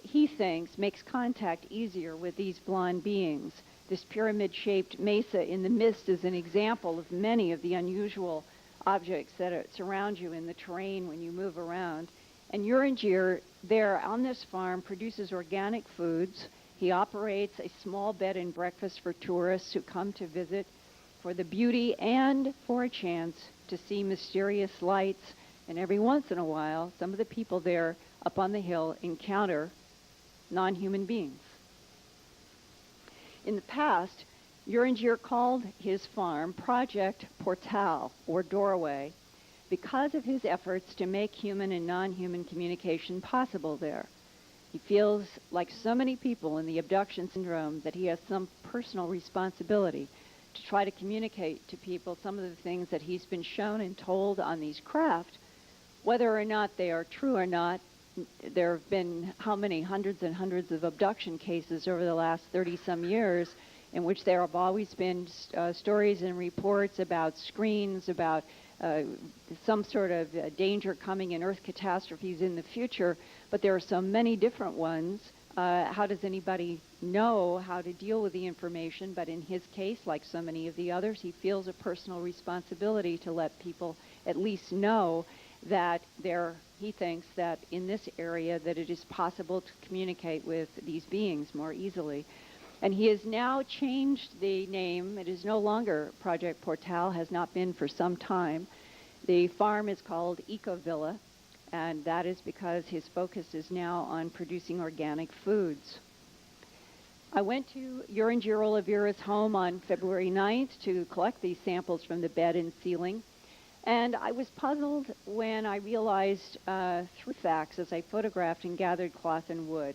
he thinks makes contact easier with these blonde beings. This pyramid-shaped mesa in the mist is an example of many of the unusual objects that surround you in the terrain when you move around. And Uringer, there on this farm, produces organic foods. He operates a small bed and breakfast for tourists who come to visit for the beauty and for a chance to see mysterious lights. And every once in a while, some of the people there up on the hill encounter non-human beings. In the past, Uringer called his farm Project Portal, or Doorway, because of his efforts to make human and non-human communication possible there. He feels, like so many people in the abduction syndrome, that he has some personal responsibility to try to communicate to people some of the things that he's been shown and told on these craft. Whether or not they are true or not, there have been how many hundreds and hundreds of abduction cases over the last 30-some years in which there have always been stories and reports about screens, about some sort of danger coming in earth catastrophes in the future, but there are so many different ones. How does anybody know how to deal with the information? But in his case, like so many of the others, he feels a personal responsibility to let people at least know that he thinks that in this area that it is possible to communicate with these beings more easily. And he has now changed the name. It is no longer Project Portal, has not been for some time. The farm is called Ecovilla, and that is because his focus is now on producing organic foods. I went to Uringer Oliveira's home on February 9th to collect these samples from the bed and ceiling. And I was puzzled when I realized three facts as I photographed and gathered cloth and wood.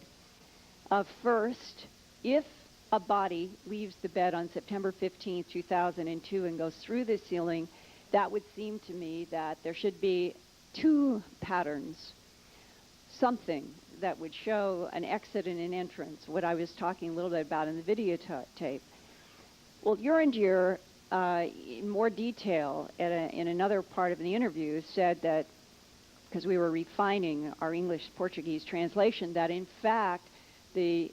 First, if a body leaves the bed on September 15, 2002 and goes through the ceiling, that would seem to me that there should be two patterns. Something that would show an exit and an entrance, what I was talking a little bit about in the videotape. Well, Urendir, in more detail, in another part of the interview, said that, because we were refining our English-Portuguese translation, that in fact the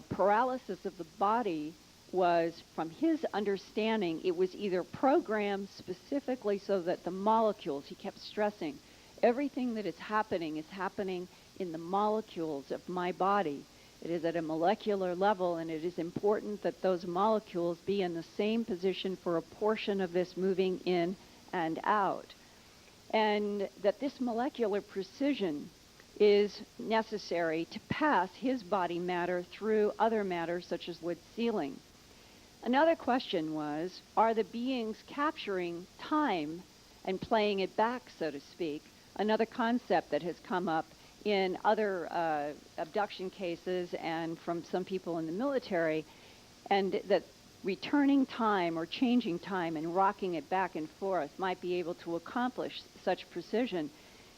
paralysis of the body was, from his understanding, it was either programmed specifically so that the molecules, he kept stressing, everything that is happening in the molecules of my body. It is at a molecular level, and it is important that those molecules be in the same position for a portion of this moving in and out. And that this molecular precision is necessary to pass his body matter through other matter, such as wood ceiling. Another question was, are the beings capturing time and playing it back, so to speak? Another concept that has come up in other abduction cases and from some people in the military, and that returning time or changing time and rocking it back and forth might be able to accomplish such precision.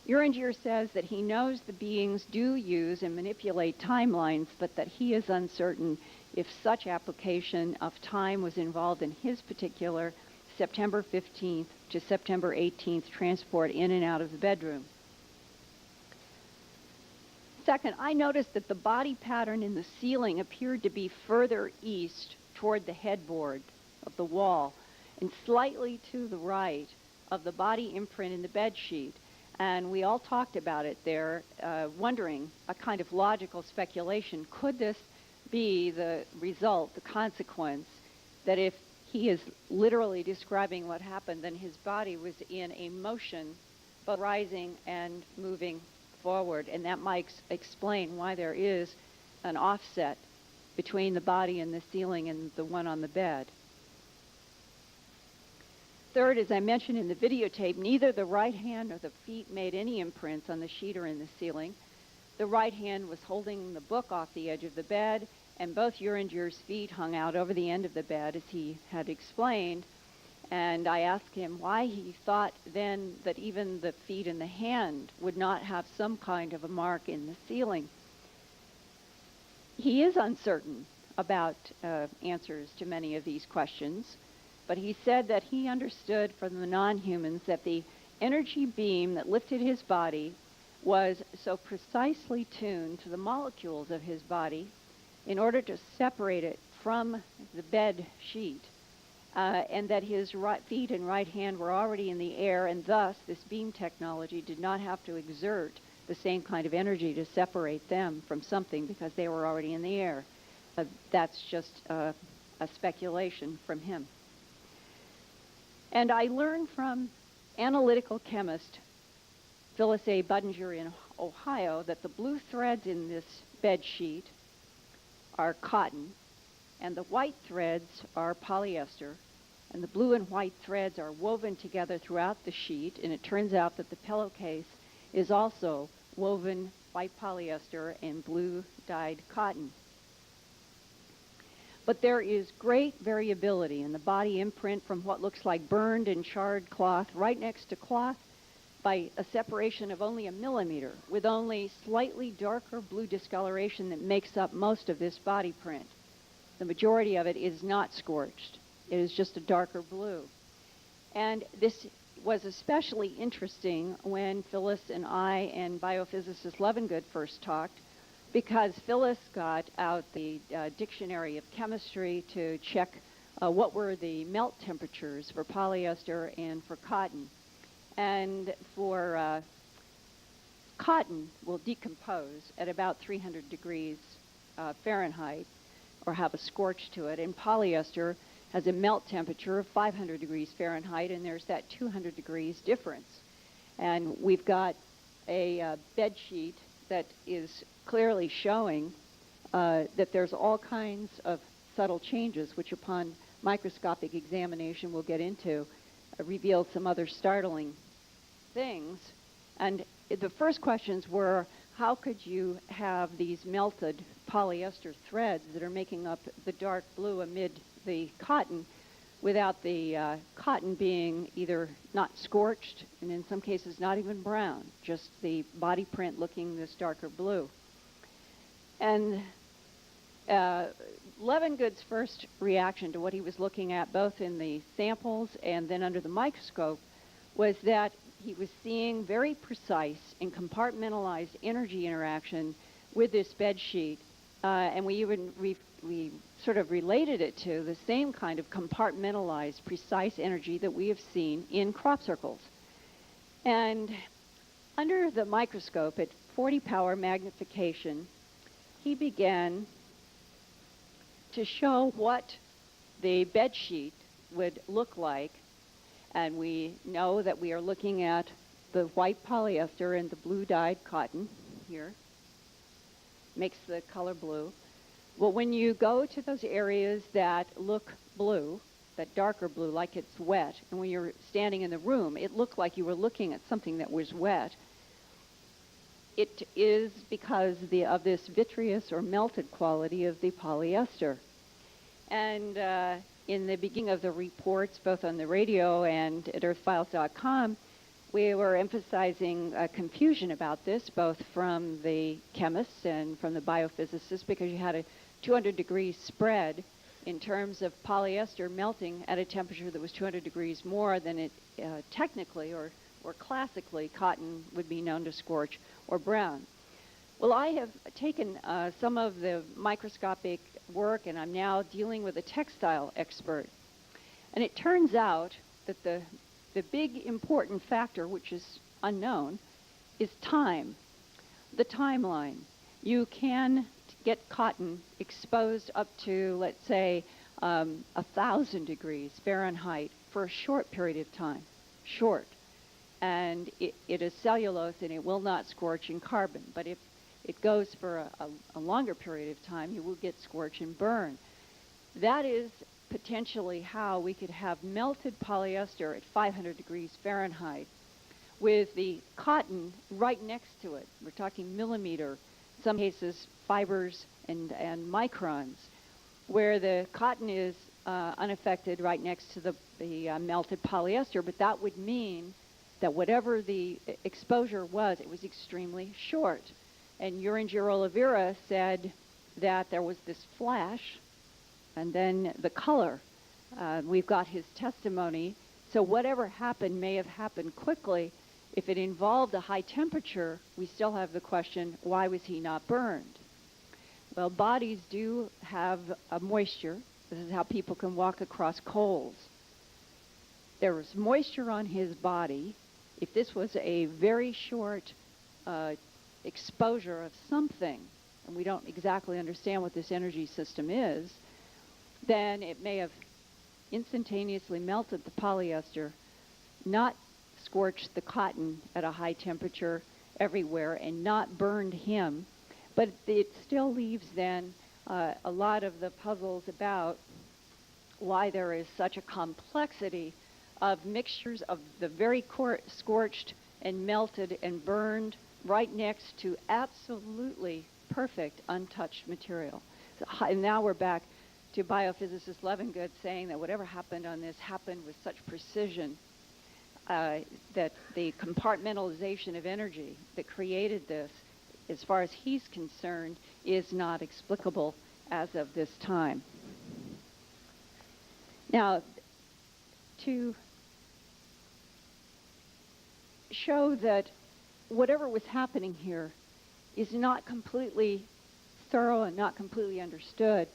Urendir says that he knows the beings do use and manipulate timelines, but that he is uncertain if such application of time was involved in his particular September 15th to September 18th transport in and out of the bedroom. Second, I noticed that the body pattern in the ceiling appeared to be further east toward the headboard of the wall and slightly to the right of the body imprint in the bed sheet. And we all talked about it there, wondering, a kind of logical speculation, could this be the result, the consequence, that if he is literally describing what happened, then his body was in a motion, but rising and moving forward, and that might explain why there is an offset between the body and the ceiling and the one on the bed. Third, as I mentioned in the videotape, neither the right hand nor the feet made any imprints on the sheet or in the ceiling. The right hand was holding the book off the edge of the bed, and both Urendir's feet hung out over the end of the bed, as he had explained. And I asked him why he thought then that even the feet and the hand would not have some kind of a mark in the ceiling. He is uncertain about answers to many of these questions, but he said that he understood from the non-humans that the energy beam that lifted his body was so precisely tuned to the molecules of his body in order to separate it from the bed sheet, and that his right feet and right hand were already in the air, and thus this beam technology did not have to exert the same kind of energy to separate them from something because they were already in the air. That's just a speculation from him. And I learned from analytical chemist Phyllis A. Budinger in Ohio that the blue threads in this bed sheet are cotton, and the white threads are polyester, and the blue and white threads are woven together throughout the sheet, and it turns out that the pillowcase is also woven white polyester and blue dyed cotton. But there is great variability in the body imprint from what looks like burned and charred cloth right next to cloth by a separation of only 1 millimeter, with only slightly darker blue discoloration that makes up most of this body print. The majority of it is not scorched. It is just a darker blue. And this was especially interesting when Phyllis and I and biophysicist Levengood first talked, because Phyllis got out the dictionary of chemistry to check what were the melt temperatures for polyester and for cotton. And for cotton will decompose at about 300 degrees Fahrenheit, or have a scorch to it, and polyester has a melt temperature of 500 degrees Fahrenheit, and there's that 200 degrees difference. And we've got a bed sheet that is clearly showing that there's all kinds of subtle changes, which upon microscopic examination we'll get into, revealed some other startling things. And the first questions were, how could you have these melted polyester threads that are making up the dark blue amid the cotton without the cotton being either not scorched and in some cases not even brown, just the body print looking this darker blue? And Levengood's first reaction to what he was looking at, both in the samples and then under the microscope, was that he was seeing very precise and compartmentalized energy interaction with this bed sheet. And we sort of related it to the same kind of compartmentalized, precise energy that we have seen in crop circles. And under the microscope at 40 power magnification, he began to show what the bed sheet would look like. And we know that we are looking at the white polyester and the blue dyed cotton here. Makes the color blue. Well, when you go to those areas that look blue, that darker blue, like it's wet, and when you're standing in the room, it looked like you were looking at something that was wet. It is because of this vitreous or melted quality of the polyester. And in the beginning of the reports, both on the radio and at earthfiles.com, we were emphasizing confusion about this, both from the chemists and from the biophysicists, because you had a 200-degree spread in terms of polyester melting at a temperature that was 200 degrees more than it technically or classically cotton would be known to scorch or brown. Well, I have taken some of the microscopic work, and I'm now dealing with a textile expert. And it turns out that the big important factor, which is unknown, is time, the timeline. You can get cotton exposed up to, let's say, 1,000 degrees Fahrenheit for a short period of time, short. And it is cellulose and it will not scorch in carbon. But if it goes for a longer period of time, you will get scorch and burn. That is potentially how we could have melted polyester at 500 degrees Fahrenheit with the cotton right next to it. We're talking millimeter, in some cases fibers and microns, where the cotton is unaffected right next to the melted polyester, but that would mean that whatever the exposure was, it was extremely short. And Uringer Oliveira said that there was this flash, and then the color. We've got his testimony. So whatever happened may have happened quickly. If it involved a high temperature, we still have the question, why was he not burned? Well, bodies do have a moisture. This is how people can walk across coals. There was moisture on his body. If this was a very short exposure of something, and we don't exactly understand what this energy system is, then it may have instantaneously melted the polyester, not scorched the cotton at a high temperature everywhere, and not burned him. But it still leaves then a lot of the puzzles about why there is such a complexity of mixtures of the very scorched and melted and burned right next to absolutely perfect untouched material. So, and now we're back to biophysicist Levengood saying that whatever happened on this happened with such precision that the compartmentalization of energy that created this, as far as he's concerned, is not explicable as of this time. Now, to show that whatever was happening here is not completely thorough and not completely understood,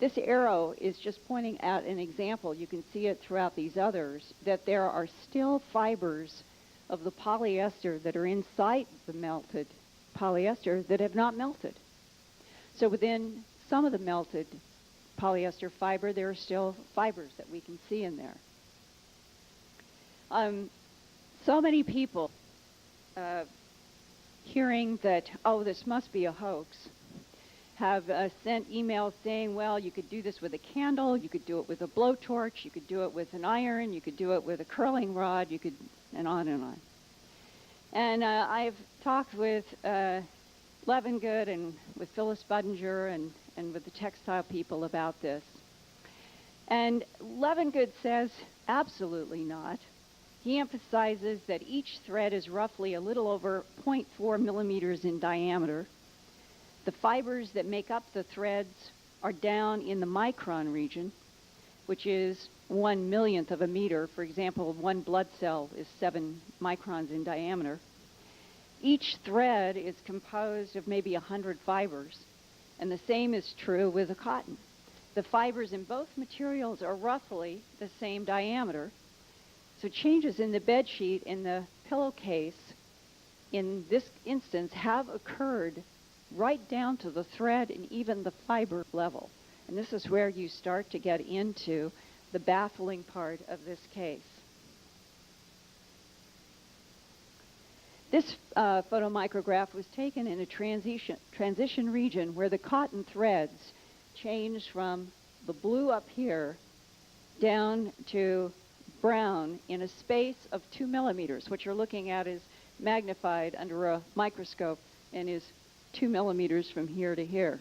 this arrow is just pointing at an example. You can see it throughout these others, that there are still fibers of the polyester that are inside the melted polyester that have not melted. So within some of the melted polyester fiber, there are still fibers that we can see in there. So many people hearing that, oh, this must be a hoax, have sent emails saying, well, you could do this with a candle, you could do it with a blowtorch, you could do it with an iron, you could do it with a curling rod, you could, and on and on. And I've talked with Levengood and with Phyllis Budinger and with the textile people about this. And Levengood says, absolutely not. He emphasizes that each thread is roughly a little over 0.4 millimeters in diameter, The fibers that make up the threads are down in the micron region, which is 1/1,000,000th of a meter. For example, one blood cell is 7 microns in diameter. Each thread is composed of maybe 100 fibers, and the same is true with the cotton. The fibers in both materials are roughly the same diameter, so changes in the bed sheet and the pillowcase in this instance have occurred right down to the thread and even the fiber level. And this is where you start to get into the baffling part of this case. This photomicrograph was taken in a transition region where the cotton threads changed from the blue up here down to brown in a space of 2 millimeters. What you're looking at is magnified under a microscope and is 2 millimeters from here to here.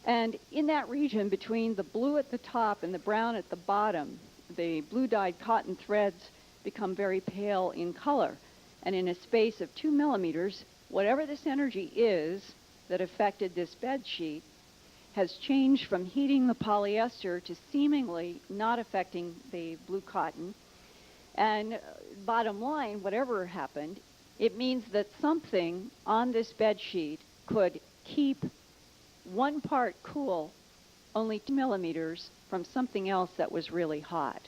And in that region between the blue at the top and the brown at the bottom, the blue-dyed cotton threads become very pale in color. And in a space of 2 millimeters, whatever this energy is that affected this bed sheet has changed from heating the polyester to seemingly not affecting the blue cotton. And bottom line, whatever happened, it means that something on this bed sheet could keep one part cool only 2 millimeters from something else that was really hot.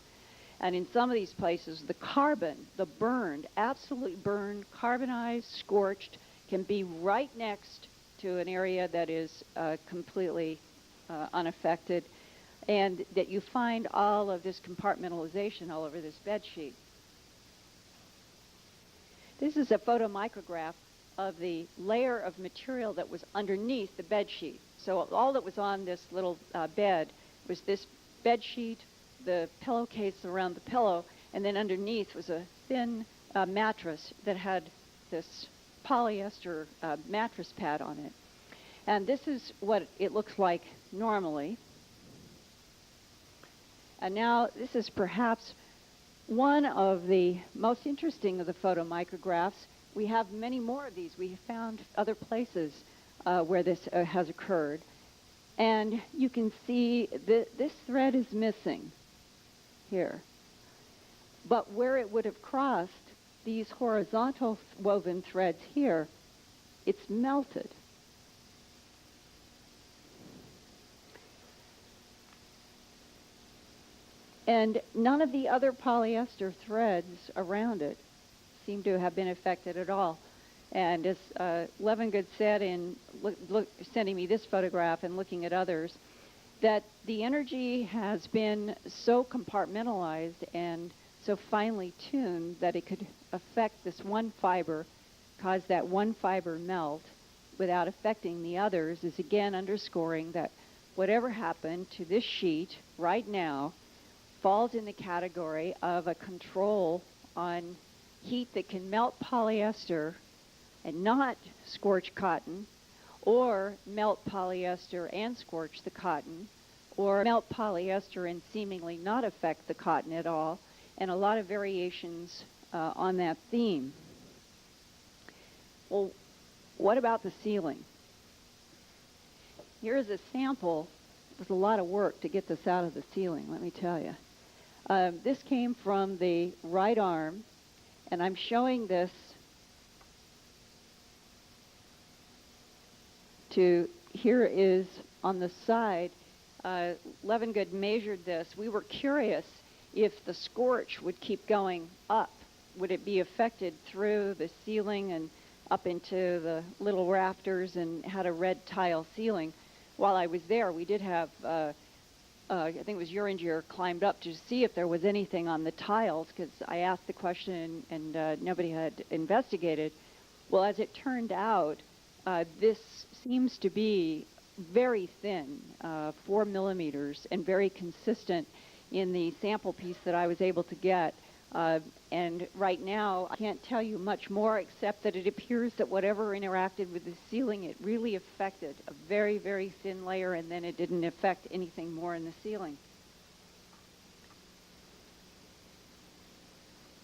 And in some of these places, the carbon, the burned, absolutely burned, carbonized, scorched, can be right next to an area that is completely unaffected, and that you find all of this compartmentalization all over this bed sheet. This is a photomicrograph of the layer of material that was underneath the bed sheet. So all that was on this little bed was this bed sheet, the pillowcase around the pillow, and then underneath was a thin mattress that had this polyester mattress pad on it. And this is what it looks like normally. And now this is perhaps one of the most interesting of the photomicrographs. We have many more of these. We found other places where this has occurred. And you can see that this thread is missing here. But where it would have crossed these horizontal woven threads here, it's melted. And none of the other polyester threads around it seem to have been affected at all. And as Levengood said in sending me this photograph and looking at others, that the energy has been so compartmentalized and so finely tuned that it could affect this one fiber, cause that one fiber melt without affecting the others, is again underscoring that whatever happened to this sheet right now falls in the category of a control on heat that can melt polyester and not scorch cotton, or melt polyester and scorch the cotton, or melt polyester and seemingly not affect the cotton at all, and a lot of variations on that theme. Well, what about the ceiling? Here is a sample. It was a lot of work to get this out of the ceiling, let me tell you. This came from the right arm, and I'm showing this to, here is on the side, Levengood measured this. We were curious if the scorch would keep going up. Would it be affected through the ceiling and up into the little rafters, and had a red tile ceiling? While I was there, we did have, I think it was Uringer climbed up to see if there was anything on the tiles, because I asked the question and nobody had investigated. Well, as it turned out, this seems to be very thin, 4 millimeters, and very consistent in the sample piece that I was able to get. And right now, I can't tell you much more except that it appears that whatever interacted with the ceiling, it really affected a very, very thin layer, and then it didn't affect anything more in the ceiling.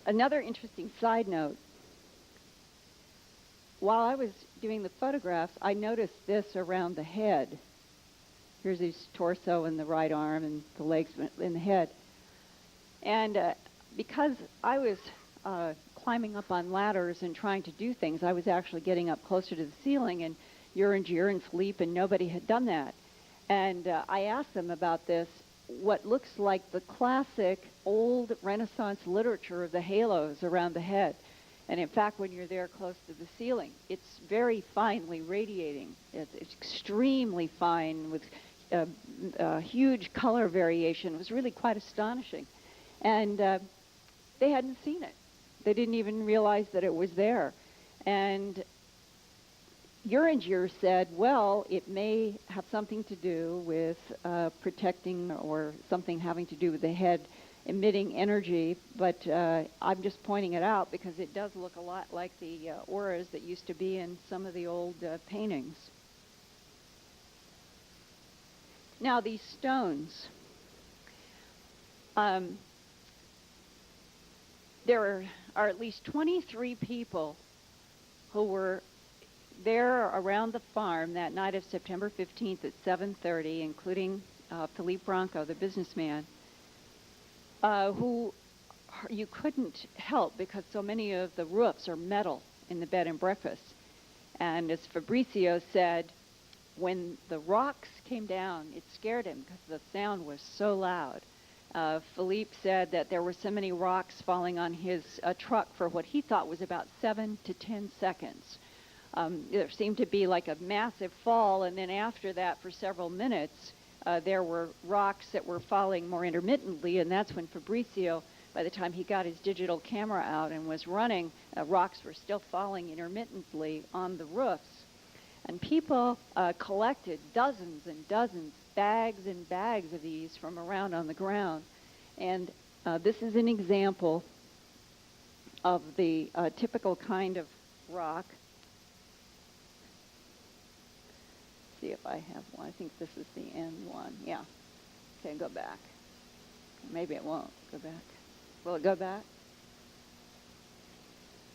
Another interesting side note while I was doing the photographs, I noticed this around the head. Here's his torso and the right arm and the legs in the head. And because I was climbing up on ladders and trying to do things, I was actually getting up closer to the ceiling, and Uringer and Philippe and nobody had done that. And I asked them about this, what looks like the classic old Renaissance literature of the halos around the head. And in fact, when you're there close to the ceiling, it's very finely radiating. It's extremely fine with huge color variation. It was really quite astonishing. And they hadn't seen it. They didn't even realize that it was there. And Uringer said, well, it may have something to do with protecting, or something having to do with the head emitting energy, but I'm just pointing it out because it does look a lot like the auras that used to be in some of the old paintings. Now these stones, there are at least 23 people who were there around the farm that night of September 15th at 7:30, including Philippe Branco, the businessman, who you couldn't help because so many of the roofs are metal in the bed and breakfast. And as Fabrizio said, when the rocks came down, it scared him because the sound was so loud. Philippe said that there were so many rocks falling on his truck for what he thought was about 7 to 10 seconds. There seemed to be like a massive fall, and then after that, for several minutes, there were rocks that were falling more intermittently, and that's when Fabrizio, by the time he got his digital camera out and was running, rocks were still falling intermittently on the roofs. And people collected dozens and dozens, bags and bags of these from around on the ground. And this is an example of the typical kind of rock. See if I have one. I think this is the end one. Yeah. Okay, go back. Maybe it won't go back. Will it go back?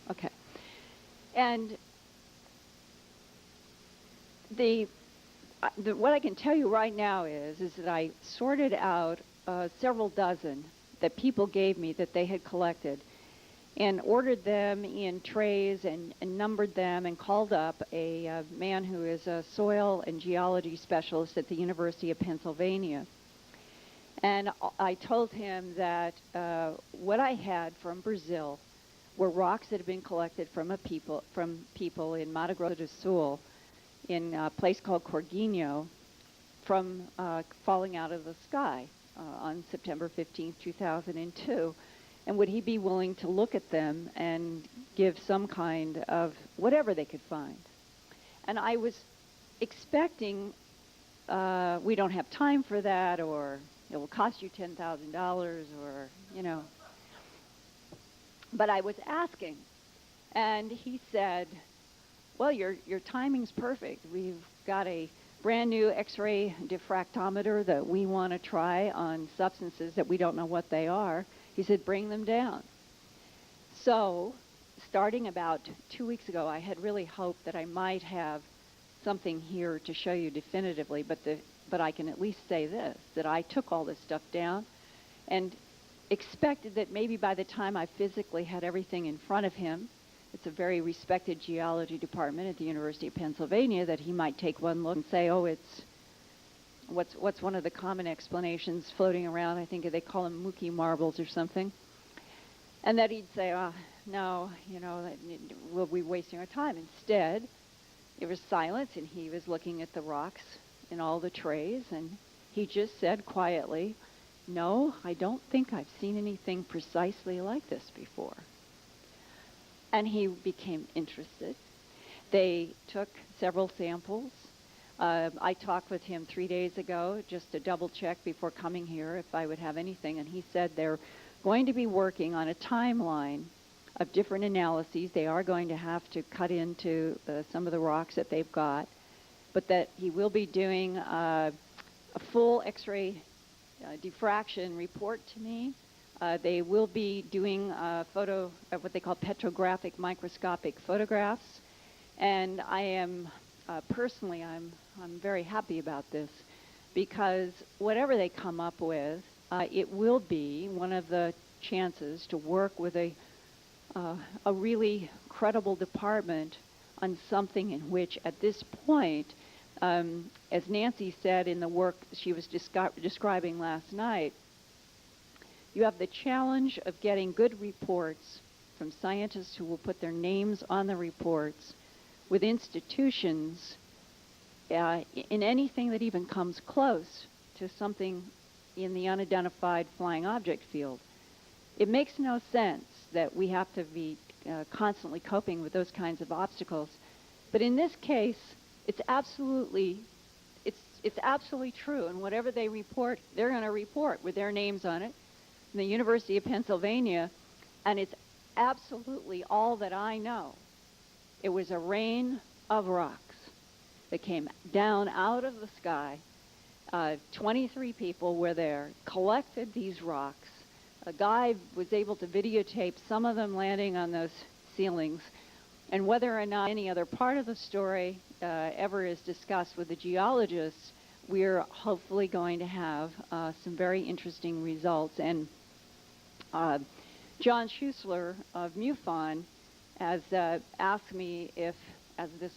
Okay. And what I can tell you right now is that I sorted out several dozen that people gave me that they had collected, and ordered them in trays and numbered them, and called up a man who is a soil and geology specialist at the University of Pennsylvania. And I told him that what I had from Brazil were rocks that had been collected from people in Mato Grosso do Sul, in a place called Corguinho, from falling out of the sky on September 15, 2002. And would he be willing to look at them and give some kind of whatever they could find? And I was expecting, we don't have time for that, or it will cost you $10,000, or, you know. But I was asking, and he said, well, your timing's perfect. We've got a brand new X-ray diffractometer that we want to try on substances that we don't know what they are. He said, bring them down. So, starting about 2 weeks ago, I had really hoped that I might have something here to show you definitively, but I can at least say this, that I took all this stuff down and expected that maybe by the time I physically had everything in front of him, it's a very respected geology department at the University of Pennsylvania, that he might take one look and say, oh, it's what's one of the common explanations floating around? I think they call them Mookie marbles or something. And that he'd say, oh, no, you know, we'll be wasting our time. Instead, there was silence, and he was looking at the rocks in all the trays, and he just said quietly, no, I don't think I've seen anything precisely like this before. And he became interested. They took several samples. I talked with him 3 days ago just to double check before coming here if I would have anything, and he said they're going to be working on a timeline of different analyses. They are going to have to cut into some of the rocks that they've got, but that he will be doing a full X-ray diffraction report to me. They will be doing what they call petrographic microscopic photographs, And I am, personally, I'm very happy about this, because whatever they come up with, it will be one of the chances to work with a really credible department on something in which, at this point, as Nancy said in the work she was describing last night, you have the challenge of getting good reports from scientists who will put their names on the reports with institutions in anything that even comes close to something in the unidentified flying object field. It makes no sense that we have to be constantly coping with those kinds of obstacles. But in this case, it's absolutely true. And whatever they report, they're going to report with their names on it. In the University of Pennsylvania, and it's absolutely all that I know. It was a rain of rocks that came down out of the sky. 23 people were there, collected these rocks. A guy was able to videotape some of them landing on those ceilings. And whether or not any other part of the story ever is discussed with the geologists, we're hopefully going to have some very interesting results. And John Schuessler of MUFON has asked me if, as this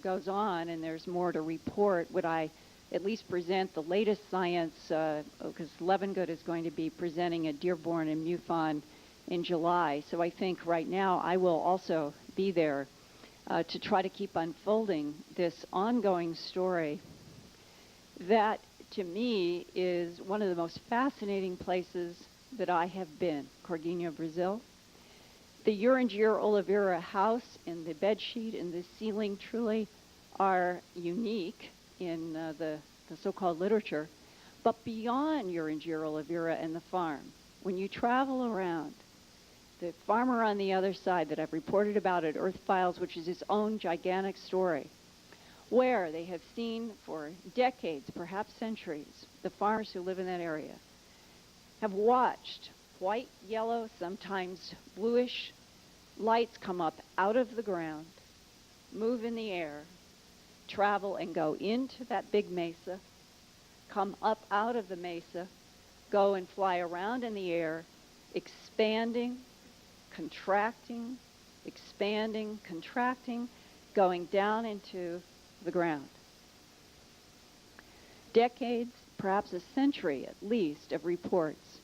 goes on and there's more to report, would I at least present the latest science, because Levengood is going to be presenting at Dearborn and MUFON in July. So I think right now I will also be there to try to keep unfolding this ongoing story that, to me, is one of the most fascinating places that I have been, Corguinho, Brazil. The Urangier Oliveira house and the bedsheet and the ceiling truly are unique in the so-called literature. But beyond Urangier Oliveira and the farm, when you travel around, the farmer on the other side that I've reported about at Earth Files, which is its own gigantic story, where they have seen for decades, perhaps centuries, the farmers who live in that area have watched white, yellow, sometimes bluish lights come up out of the ground, move in the air, travel and go into that big mesa, come up out of the mesa, go and fly around in the air, expanding, contracting, expanding, contracting, going down into the ground. Decades, perhaps a century at least, of reports.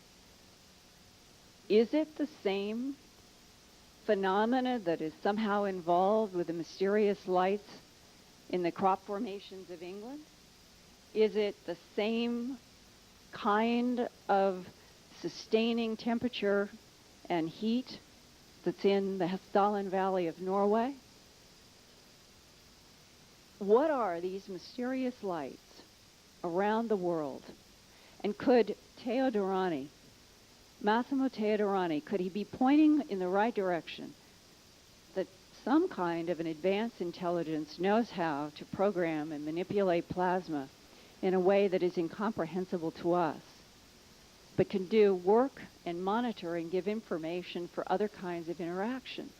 Is it the same phenomena that is somehow involved with the mysterious lights in the crop formations of England? Is it the same kind of sustaining temperature and heat that's in the Hessdalen Valley of Norway? What are these mysterious lights around the world? And could Massimo Teodorani, could he be pointing in the right direction, that some kind of an advanced intelligence knows how to program and manipulate plasma in a way that is incomprehensible to us, but can do work and monitor and give information for other kinds of interactions?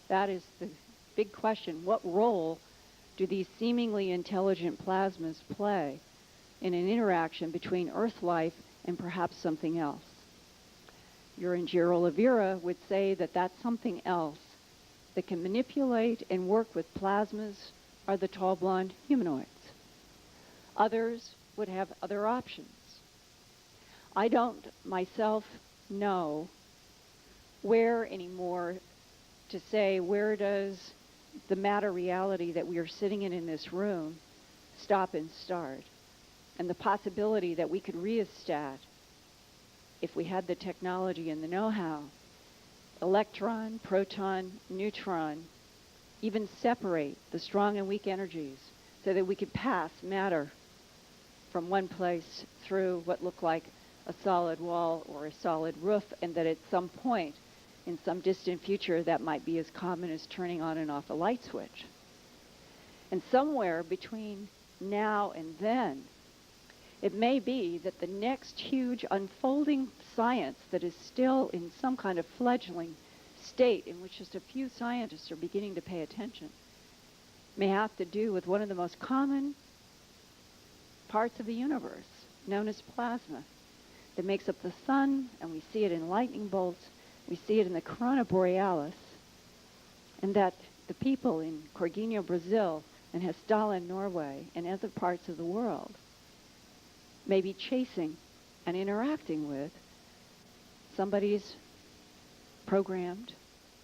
That is the big question. What role do these seemingly intelligent plasmas play in an interaction between Earth life and perhaps something else? Urangier Oliveira would say that that's something else that can manipulate and work with plasmas are the tall blonde humanoids. Others would have other options. I don't myself know where anymore to say, where does the matter reality that we are sitting in this room stop and start, and the possibility that we could rheostat, if we had the technology and the know-how, electron, proton, neutron, even separate the strong and weak energies so that we could pass matter from one place through what looked like a solid wall or a solid roof, and that at some point in some distant future that might be as common as turning on and off a light switch. And somewhere between now and then, it may be that the next huge unfolding science that is still in some kind of fledgling state in which just a few scientists are beginning to pay attention may have to do with one of the most common parts of the universe, known as plasma, that makes up the sun, and we see it in lightning bolts, we see it in the corona borealis, and that the people in Corguinho, Brazil, and Hessdalen, Norway, and other parts of the world may be chasing and interacting with somebody's programmed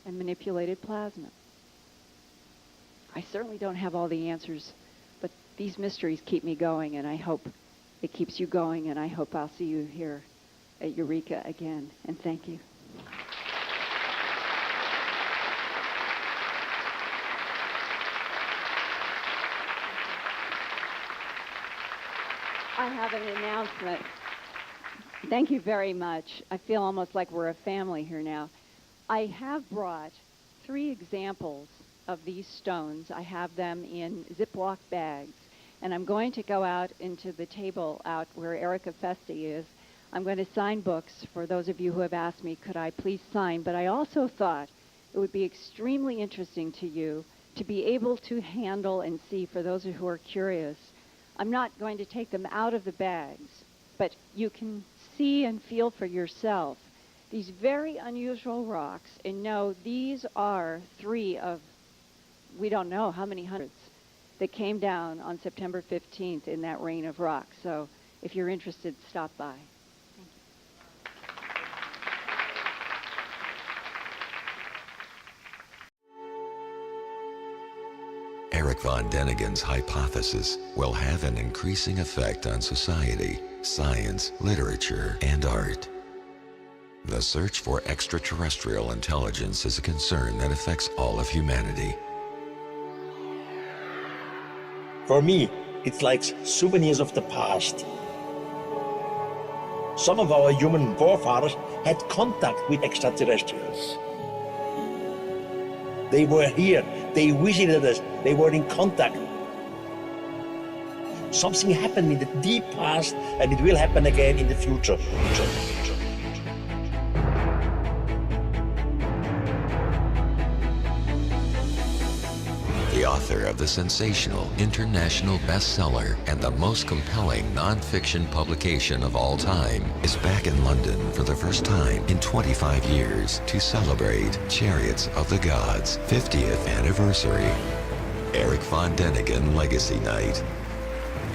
and manipulated plasma. I certainly don't have all the answers, but these mysteries keep me going, and I hope it keeps you going, and I hope I'll see you here at Eureka again, and thank you. I have an announcement. Thank you very much. I feel almost like we're a family here now. I have brought 3 examples of these stones. I have them in Ziploc bags. And I'm going to go out into the table out where Erica Festi is. I'm going to sign books for those of you who have asked me, could I please sign? But I also thought it would be extremely interesting to you to be able to handle and see, for those who are curious. I'm not going to take them out of the bags, but you can see and feel for yourself these very unusual rocks, and know these are 3 of, we don't know how many hundreds, that came down on September 15th in that rain of rocks. So if you're interested, stop by. Eric von Däniken's hypothesis will have an increasing effect on society, science, literature, and art. The search for extraterrestrial intelligence is a concern that affects all of humanity. For me, it's like souvenirs of the past. Some of our human forefathers had contact with extraterrestrials. They were here, they visited us, they were in contact. Something happened in the deep past, and it will happen again in the future. The author of the sensational international bestseller and the most compelling non-fiction publication of all time is back in London for the first time in 25 years to celebrate Chariots of the Gods' 50th anniversary. Eric von Däniken Legacy Night.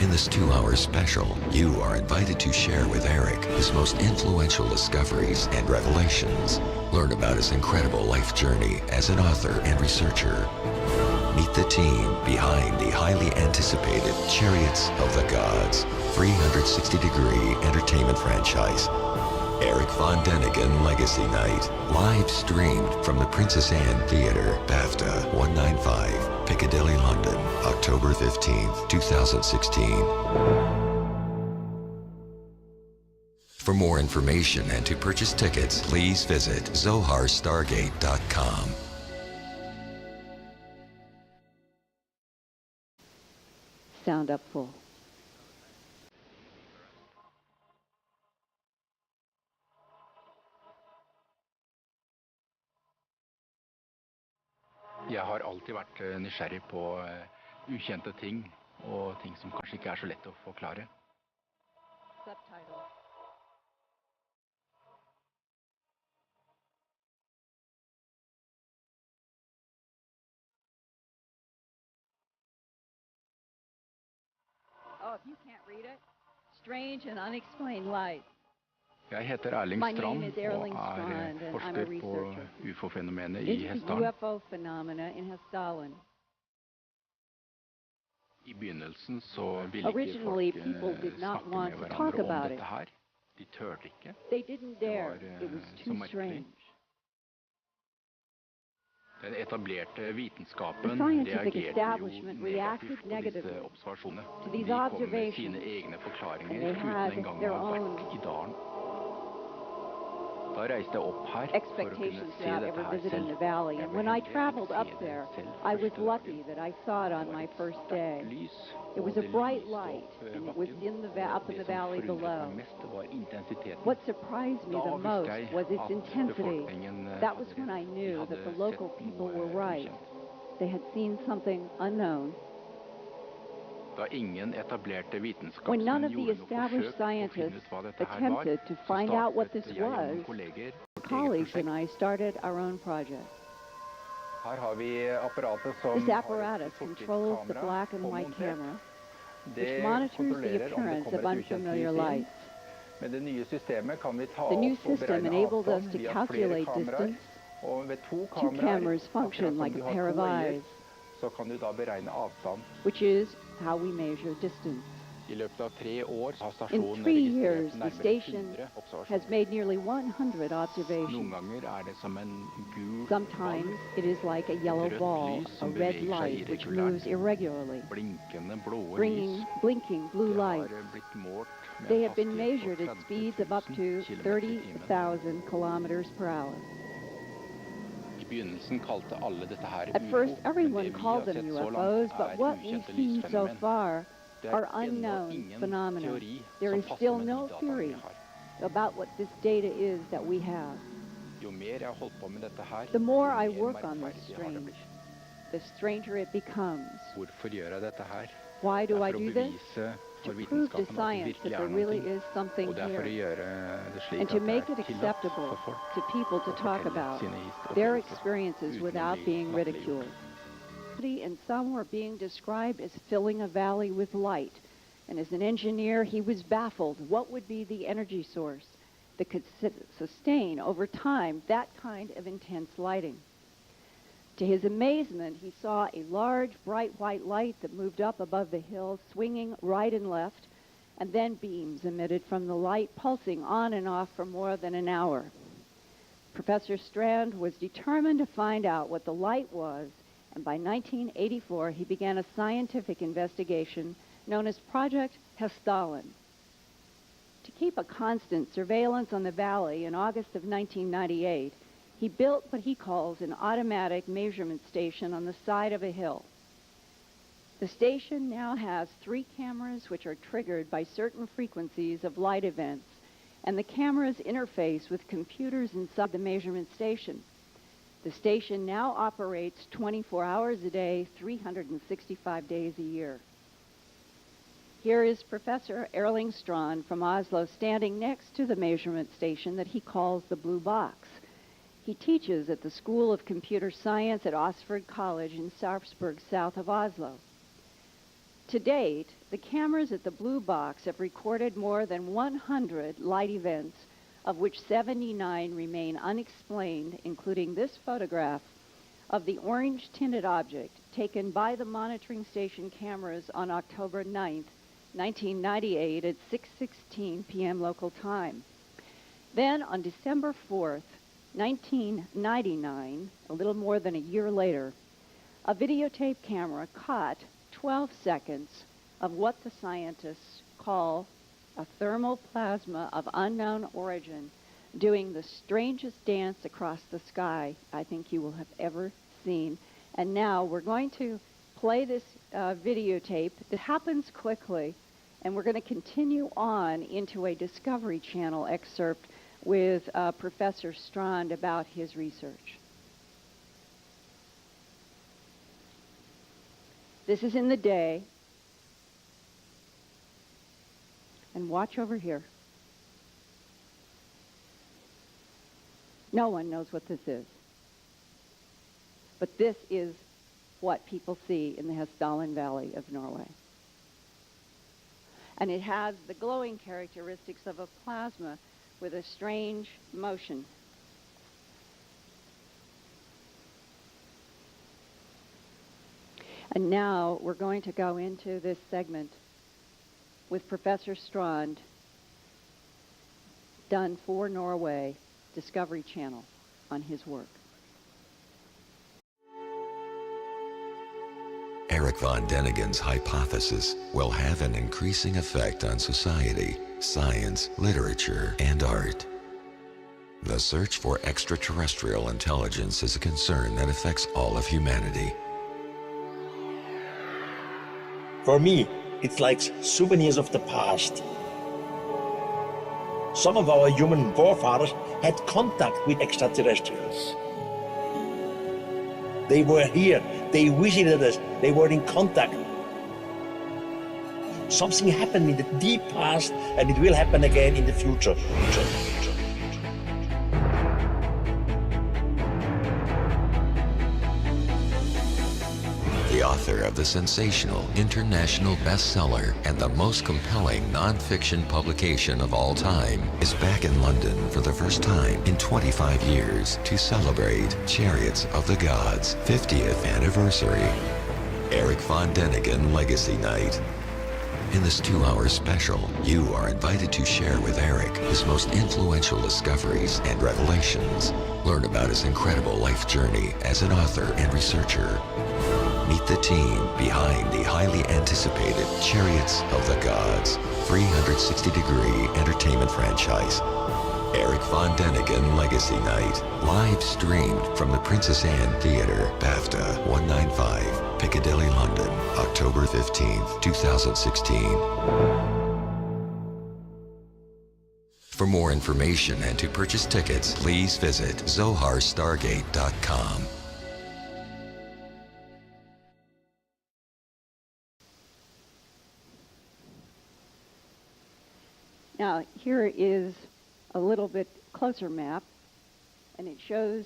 In this 2-hour special, you are invited to share with Eric his most influential discoveries and revelations. Learn about his incredible life journey as an author and researcher. Meet the team behind the highly anticipated Chariots of the Gods 360-degree entertainment franchise. Eric von Däniken Legacy Night, live streamed from the Princess Anne Theatre, BAFTA 195, Piccadilly, London, October 15th, 2016. For more information and to purchase tickets, please visit zoharstargate.com. Sound up full. Jeg har alltid vært nysgjerrig på ukjente ting, og ting som kanskje ikke så lett å forklare. Subtitle. Oh, if you can't read it, strange and unexplained light. Jeg heter Erling My name Strand is og Erling Strand, and I'm a forsker på researcher. UFO-fenomenet i This is Hessdalen. UFO phenomena in Hessdalen. I begynnelsen så ville ikke Originally, folk people did not snakke want med to talk hverandre om about dette it. her. De tørte ikke. They didn't dare. var, It was så too merkelig. strange. Den etablerte The vitenskapen scientific reagerte jo establishment reacted negativt på negatively disse observasjonene. to these De kom med observations, sine egne and forklaringer they uten had engang their å ha own vært i dalen. Da reiste jeg opp her for å kunne expectations se without dette ever her visiting the selv. valley. Jeg And ble when I heldig å traveled se up det there, selv I was første lucky dagen. that I saw it Det on var my et first sterkt day. lys, It was og a det bright lyste light, opp and it was bakken. in the up in the Det som valley forundret below. meg mest, det var intensiteten. What surprised me Da the visste most jeg was its at intensity. befolkningen That was hadde when I rett. De knew that hadde the local sett people noe were right. ukjent. they had seen something unknown. Da ingen etablerte When vitenskapsmenn none of the gjorde noe established forsøk på å finne scientists ut hva dette her var, attempted to så find out what this startet jeg og noen was, kolleger vårt eget colleagues and prosjekt. I started our own project. Her har vi apparatet som This apparatus har et controls the kamera black and white påmontert. camera, Det which monitors the kontrollerer om det appearance of kommer et ukjent unfamiliar lys inn. lights. Med det nye systemet kan vi ta The new opp og system beregne enabled us avstand to via flere calculate kameraer. distance. Og ved to Two kameraer, cameras akkurat function som like du a har pair of to øyer, eyes, så kan du da beregne avstand. which is how we measure distance. I løpet av 3 år har In stasjonen 3 years, registrert the nærmere station 100 observasjoner. has made nearly 100 Noen observations. ganger det som en gul Sometimes it is like a yellow rødt ball, lys a som red beveger seg light which irregulært. moves irregularly, blinkende blå lys. blinking blue Det har light. blitt målt med They en have been hastighet på measured at 30 speeds of up 000 to kilometer i timen. 30,000 kilometers per hour. I begynnelsen kalte alle dette her At first, UFO, men everyone det vi called har them sett så UFOs, langt but what we ukjente see so lysfenomen. far Det are ennå unknown ingen phenomena. teori There som is passer still med de no dataene vi theory har. about what this data is that we have. Jo mer jeg har holdt på med dette her, The more I jo mer work on this merkverdig har det strange, blitt. the stranger it becomes. Hvorfor gjør jeg dette her? Why Det do er I for å do this? bevise To for prove to vitenskapen at det science that virkelig there er really noe. is something Og det er for å here, gjøre det slik and at to det make er it tillatt acceptable for folk to people to å talk fortelle about sine their opplevelser experiences uten å without bli being latterliggjort. ridiculed. And some were being described as filling a valley with light. And as an engineer, he was baffled. What would be the energy source that could sustain over time that kind of intense lighting? To his amazement, he saw a large, bright white light that moved up above the hill, swinging right and left, and then beams emitted from the light, pulsing on and off for more than an hour. Professor Strand was determined to find out what the light was, and by 1984, he began a scientific investigation known as Project Hessdalen. To keep a constant surveillance on the valley, in August of 1998, he built what he calls an automatic measurement station on the side of a hill. The station now has 3 cameras which are triggered by certain frequencies of light events, and the cameras interface with computers inside the measurement station. The station now operates 24 hours a day, 365 days a year. Here is Professor Erling Strand from Oslo standing next to the measurement station that he calls the Blue Box. He teaches at the School of Computer Science at Oxford College in Sarpsborg, south of Oslo. To date, the cameras at the Blue Box have recorded more than 100 light events, of which 79 remain unexplained, including this photograph of the orange-tinted object taken by the monitoring station cameras on October 9th, 1998 at 6:16 p.m. local time. Then on December 4th, 1999, a little more than a year later, a videotape camera caught 12 seconds of what the scientists call a thermal plasma of unknown origin doing the strangest dance across the sky I think you will have ever seen. And now we're going to play this videotape. It happens quickly, and we're going to continue on into a Discovery Channel excerpt with Professor Strand about his research. This is in the day. And watch over here. No one knows what this is. But this is what people see in the Hessdalen Valley of Norway. And it has the glowing characteristics of a plasma with a strange motion. And now we're going to go into this segment with Professor Strand, done for Norway, Discovery Channel, on his work. Eric von Däniken's hypothesis will have an increasing effect on society, science, literature, and art. The search for extraterrestrial intelligence is a concern that affects all of humanity. For me, it's like souvenirs of the past. Some of our human forefathers had contact with extraterrestrials. They were here. They visited us. They were in contact. Something happened in the deep past, and it will happen again in the future. The author of the sensational international bestseller and the most compelling non-fiction publication of all time is back in London for the first time in 25 years to celebrate Chariots of the Gods' 50th anniversary. Eric von Däniken Legacy Night. In this 2-hour special, you are invited to share with Eric his most influential discoveries and revelations. Learn about his incredible life journey as an author and researcher. Meet the team behind the highly anticipated Chariots of the Gods 360-degree entertainment franchise. Eric von Däniken Legacy Night, live streamed from the Princess Anne Theatre, BAFTA 195, Piccadilly, London, October 15th, 2016. For more information and to purchase tickets, please visit zoharstargate.com. Now, here is a little bit closer map, and it shows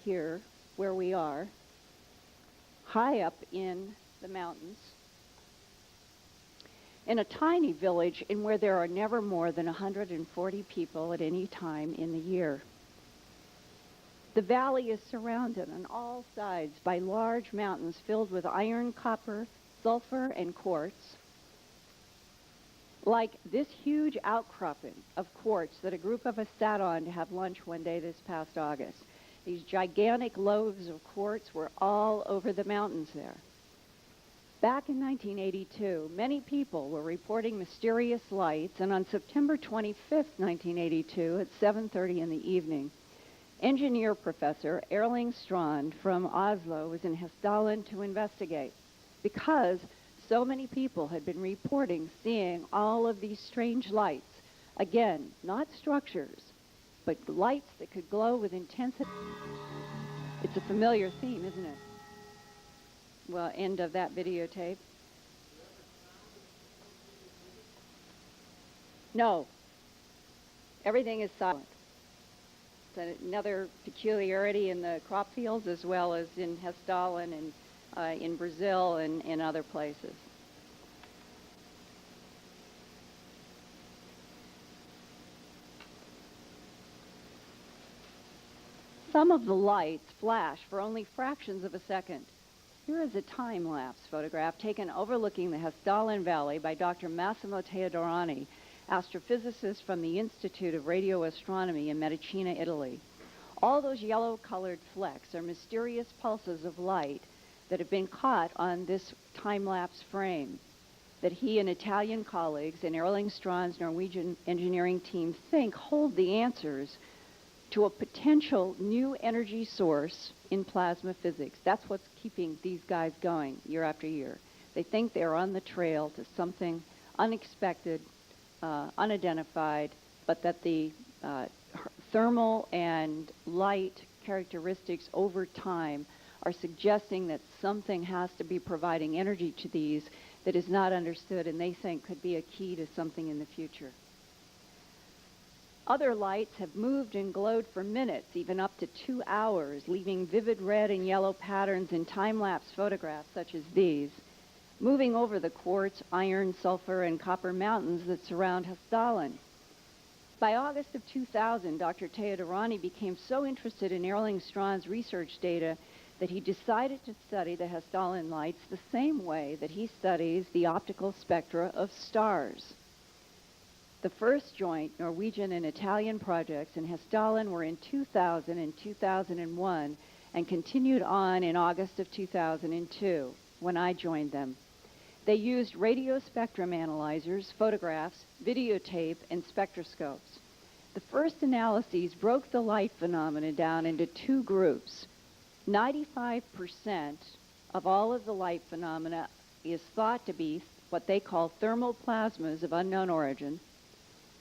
here where we are, high up in the mountains, in a tiny village in where there are never more than 140 people at any time in the year. The valley is surrounded on all sides by large mountains filled with iron, copper, sulfur, and quartz. Like this huge outcropping of quartz that a group of us sat on to have lunch one day this past August. These gigantic loaves of quartz were all over the mountains there. Back in 1982, many people were reporting mysterious lights, and on September 25th, 1982, at 7:30 in the evening, engineer professor Erling Strand from Oslo was in Hessdalen to investigate because so many people had been reporting seeing all of these strange lights. Again, not structures, but lights that could glow with intensity. It's a familiar theme, isn't it? Well, end of that videotape. No. Everything is silent. It's another peculiarity in the crop fields as well as in Hessdalen and in Brazil and in other places. Some of the lights flash for only fractions of a second. Here is a time-lapse photograph taken overlooking the Hessdalen Valley by Dr. Massimo Teodorani, astrophysicist from the Institute of Radio Astronomy in Medicina, Italy. All those yellow-colored flecks are mysterious pulses of light that have been caught on this time-lapse frame that he and Italian colleagues and Erling Strand's Norwegian engineering team think hold the answers to a potential new energy source in plasma physics. That's what's keeping these guys going year after year. They think they're on the trail to something unexpected, unidentified, but that the thermal and light characteristics over time are suggesting that something has to be providing energy to these that is not understood and they think could be a key to something in the future. Other lights have moved and glowed for minutes, even up to 2 hours, leaving vivid red and yellow patterns in time-lapse photographs such as these, moving over the quartz, iron, sulfur, and copper mountains that surround Hessdalen. By August of 2000, Dr. Teodorani became so interested in Erling Strand's research data that he decided to study the Hessdalen lights the same way that he studies the optical spectra of stars. The first joint Norwegian and Italian projects in Hessdalen were in 2000 and 2001 and continued on in August of 2002 when I joined them. They used radio spectrum analyzers, photographs, videotape, and spectroscopes. The first analyses broke the light phenomena down into two groups. 95% of all of the light phenomena is thought to be what they call thermal plasmas of unknown origin,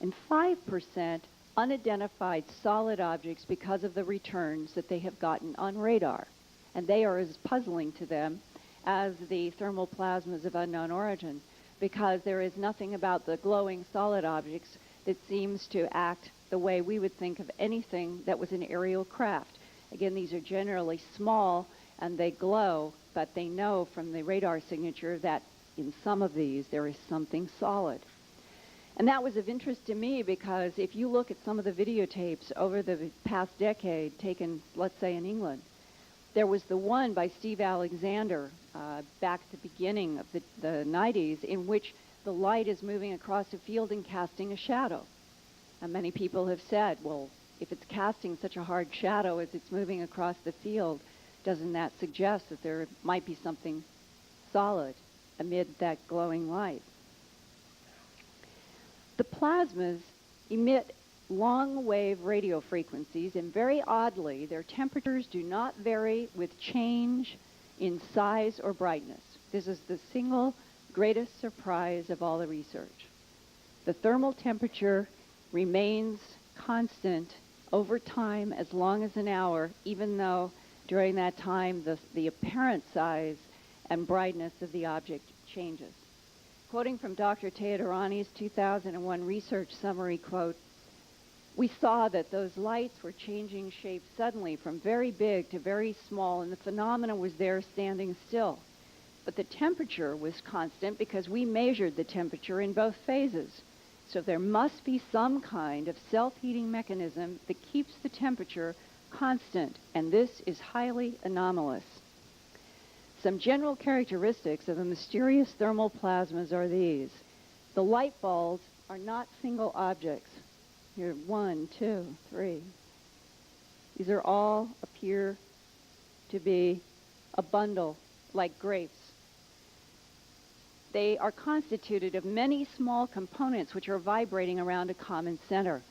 and 5% unidentified solid objects because of the returns that they have gotten on radar. and they are as puzzling to them as the thermal plasmas of unknown origin, because there is nothing about the glowing solid objects that seems to act the way we would think of anything that was an aerial craft. Again, these are generally small and they glow, but they know from the radar signature that in some of these there is something solid. And that was of interest to me because if you look at some of the videotapes over the past decade taken, let's say, in England, there was the one by Steve Alexander back at the beginning of the 90s in which the light is moving across a field and casting a shadow. And many people have said, well, if it's casting such a hard shadow as it's moving across the field, doesn't that suggest that there might be something solid amid that glowing light? The plasmas emit long-wave radio frequencies, and very oddly, their temperatures do not vary with change in size or brightness. This is the single greatest surprise of all the research. The thermal temperature remains constant over time as long as an hour, even though during that time the apparent size and brightness of the object changes. Quoting from Dr. Teodoran's 2001 research summary quote, "We saw that those lights were changing shape suddenly from very big to very small, and the phenomena was there standing still. But the temperature was constant because we measured the temperature in both phases. So there must be some kind of self-heating mechanism that keeps the temperature constant, and this is highly anomalous." Some general characteristics of the mysterious thermal plasmas are these. The light balls are not single objects. Here, 1, 2, 3. These are all appear to be a bundle, like grapes. They are constituted of many small components which are vibrating around a common center.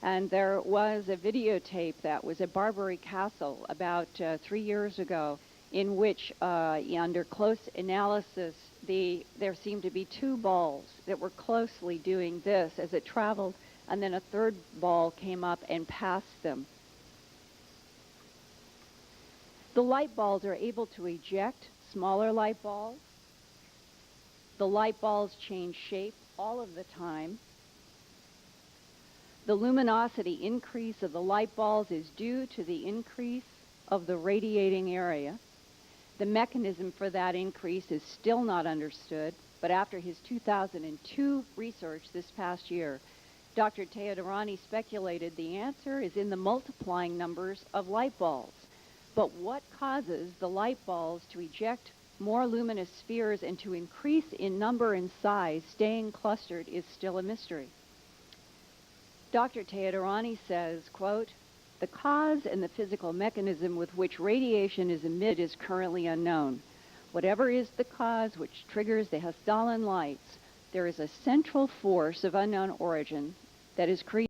And there was a videotape that was at Barbary Castle about 3 years ago in which, under close analysis, there seemed to be 2 balls that were closely doing this as it traveled, and then a third ball came up and passed them. The light balls are able to eject smaller light balls. The light balls change shape all of the time. The luminosity increase of the light balls is due to the increase of the radiating area. The mechanism for that increase is still not understood, but after his 2002 research this past year, Dr. Teodorani speculated the answer is in the multiplying numbers of light balls. But what causes the light balls to eject more luminous spheres and to increase in number and size, staying clustered, is still a mystery. Dr. Teodorani says, quote, "The cause and the physical mechanism with which radiation is emitted is currently unknown. Whatever is the cause which triggers the Hessdalen lights, there is a central force of unknown origin that is created